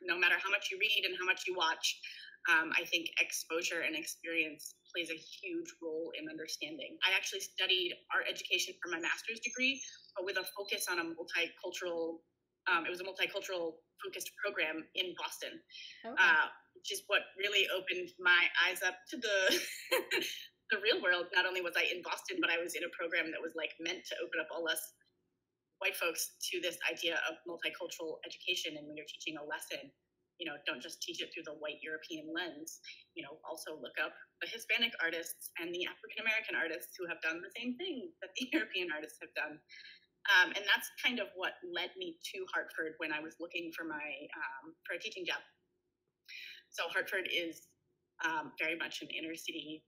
No matter how much you read and how much you watch, I think exposure and experience plays a huge role in understanding. I actually studied art education for my master's degree, but with a focus on a multicultural, it was a multicultural focused program in Boston, which is what really opened my eyes up to the the real world. Not only was I in Boston, but I was in a program that was, like, meant to open up all us white folks to this idea of multicultural education. And when you're teaching a lesson, don't just teach it through the white European lens. Also look up the Hispanic artists and the African American artists who have done the same thing that the European artists have done. And that's kind of what led me to Hartford when I was looking for for a teaching job. So Hartford is very much an inner city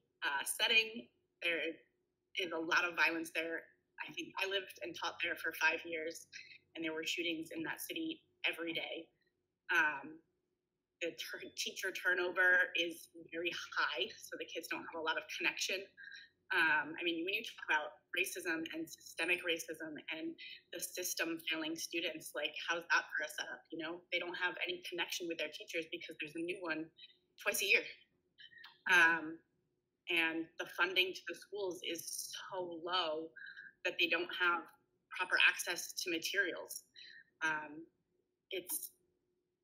setting. There is a lot of violence there. I think I lived and taught there for 5 years, and there were shootings in that city every day. The teacher turnover is very high, so the kids don't have a lot of connection. When you talk about racism and systemic racism and the system failing students, like, how's that for a setup? They don't have any connection with their teachers because there's a new one twice a year. And the funding to the schools is so low that they don't have proper access to materials.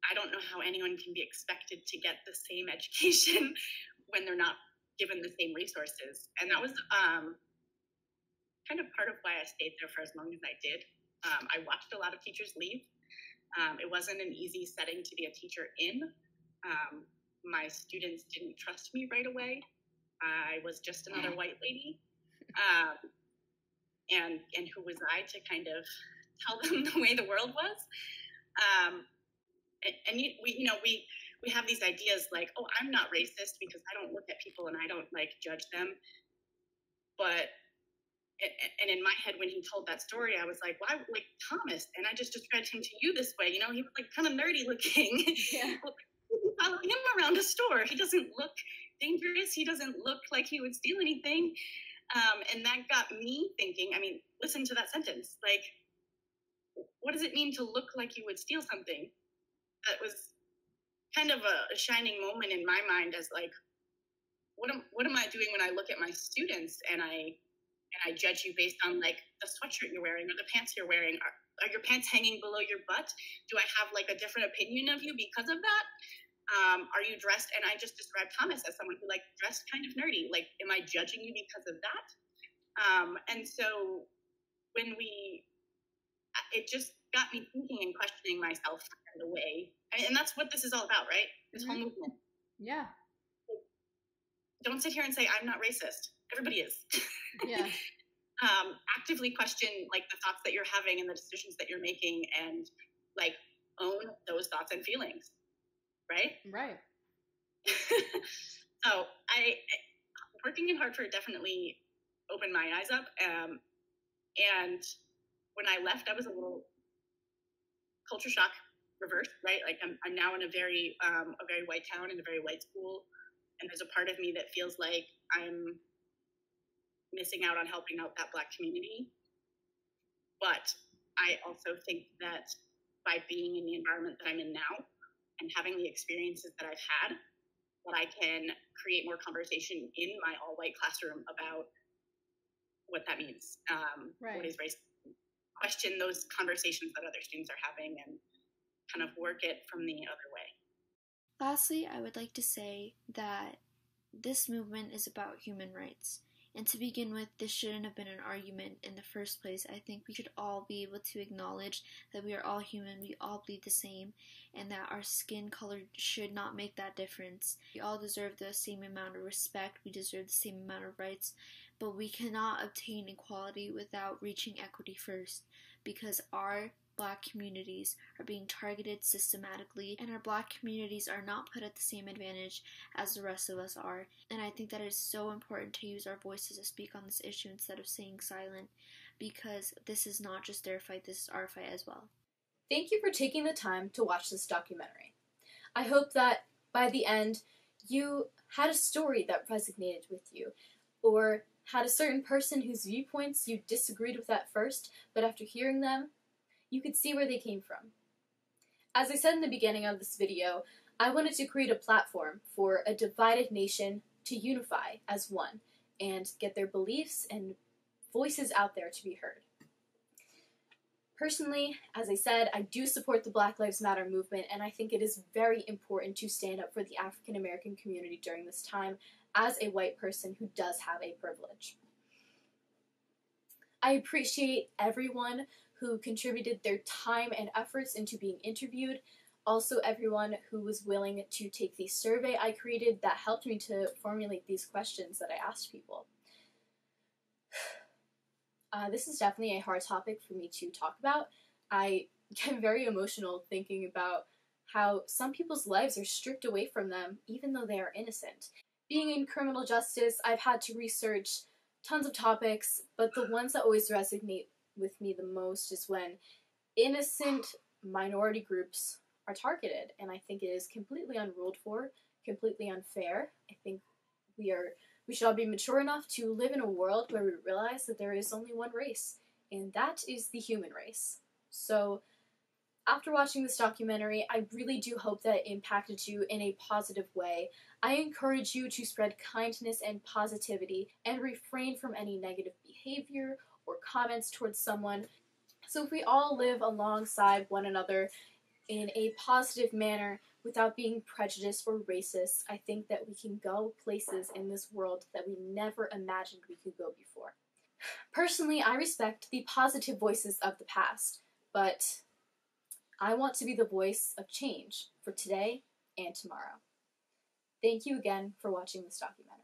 I don't know how anyone can be expected to get the same education when they're not given the same resources. And that was kind of part of why I stayed there for as long as I did. I watched a lot of teachers leave. It wasn't an easy setting to be a teacher in. My students didn't trust me right away. I was just another white lady. And who was I to kind of tell them the way the world was? We have these ideas like, oh, I'm not racist because I don't look at people and I don't judge them. But in my head, when he told that story, I was like, why, Thomas? And I just described him to you this way. He was kind of nerdy looking. Yeah. Follow him around a store. He doesn't look dangerous. He doesn't look like he would steal anything. And that got me thinking. Listen to that sentence. What does it mean to look like you would steal something? That was kind of a shining moment in my mind as what am I doing when I look at my students and I judge you based on the sweatshirt you're wearing or the pants you're wearing? Are your pants hanging below your butt? Do I have a different opinion of you because of that? Are you dressed? And I just described Thomas as someone who dressed kind of nerdy. Am I judging you because of that? And so it just got me thinking and questioning myself in a way. And that's what this is all about, right? This whole movement. Yeah. Don't sit here and say, I'm not racist. Everybody is. Yeah. Actively question the thoughts that you're having and the decisions that you're making, and own those thoughts and feelings. Right? Right. So working in Hartford definitely opened my eyes up. And when I left, I was a little culture shock reversed, right? I'm now in a very white town in a very white school, and there's a part of me that feels like I'm missing out on helping out that Black community. But I also think that by being in the environment that I'm in now and having the experiences that I've had, that I can create more conversation in my all-white classroom about what that means. Right. What is race? Question those conversations that other students are having and kind of work it from the other way. Lastly, I would like to say that this movement is about human rights. And to begin with, this shouldn't have been an argument in the first place. I think we should all be able to acknowledge that we are all human, we all bleed the same, and that our skin color should not make that difference. We all deserve the same amount of respect, we deserve the same amount of rights, but we cannot obtain equality without reaching equity first, because our Black communities are being targeted systematically, and our Black communities are not put at the same advantage as the rest of us are. And I think that it is so important to use our voices to speak on this issue instead of staying silent, because this is not just their fight, this is our fight as well. Thank you for taking the time to watch this documentary. I hope that by the end you had a story that resonated with you, or had a certain person whose viewpoints you disagreed with at first, but after hearing them, you could see where they came from. As I said in the beginning of this video, I wanted to create a platform for a divided nation to unify as one and get their beliefs and voices out there to be heard. Personally, as I said, I do support the Black Lives Matter movement, and I think it is very important to stand up for the African American community during this time as a white person who does have a privilege. I appreciate everyone who contributed their time and efforts into being interviewed. Also, everyone who was willing to take the survey I created that helped me to formulate these questions that I asked people. This is definitely a hard topic for me to talk about. I get very emotional thinking about how some people's lives are stripped away from them even though they are innocent. Being in criminal justice, I've had to research tons of topics, but the ones that always resonate with me the most is when innocent minority groups are targeted, and I think it is completely unruled for, completely unfair. I think we should all be mature enough to live in a world where we realize that there is only one race, and that is the human race. So, after watching this documentary, I really do hope that it impacted you in a positive way. I encourage you to spread kindness and positivity and refrain from any negative behavior or comments towards someone. So if we all live alongside one another in a positive manner without being prejudiced or racist, I think that we can go places in this world that we never imagined we could go before. Personally, I respect the positive voices of the past, but I want to be the voice of change for today and tomorrow. Thank you again for watching this documentary.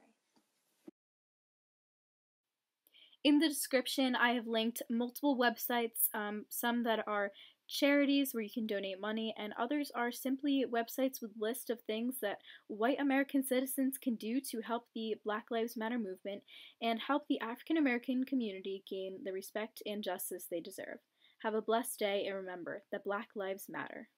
In the description, I have linked multiple websites, some that are charities where you can donate money, and others are simply websites with lists of things that white American citizens can do to help the Black Lives Matter movement and help the African American community gain the respect and justice they deserve. Have a blessed day, and remember that Black Lives Matter.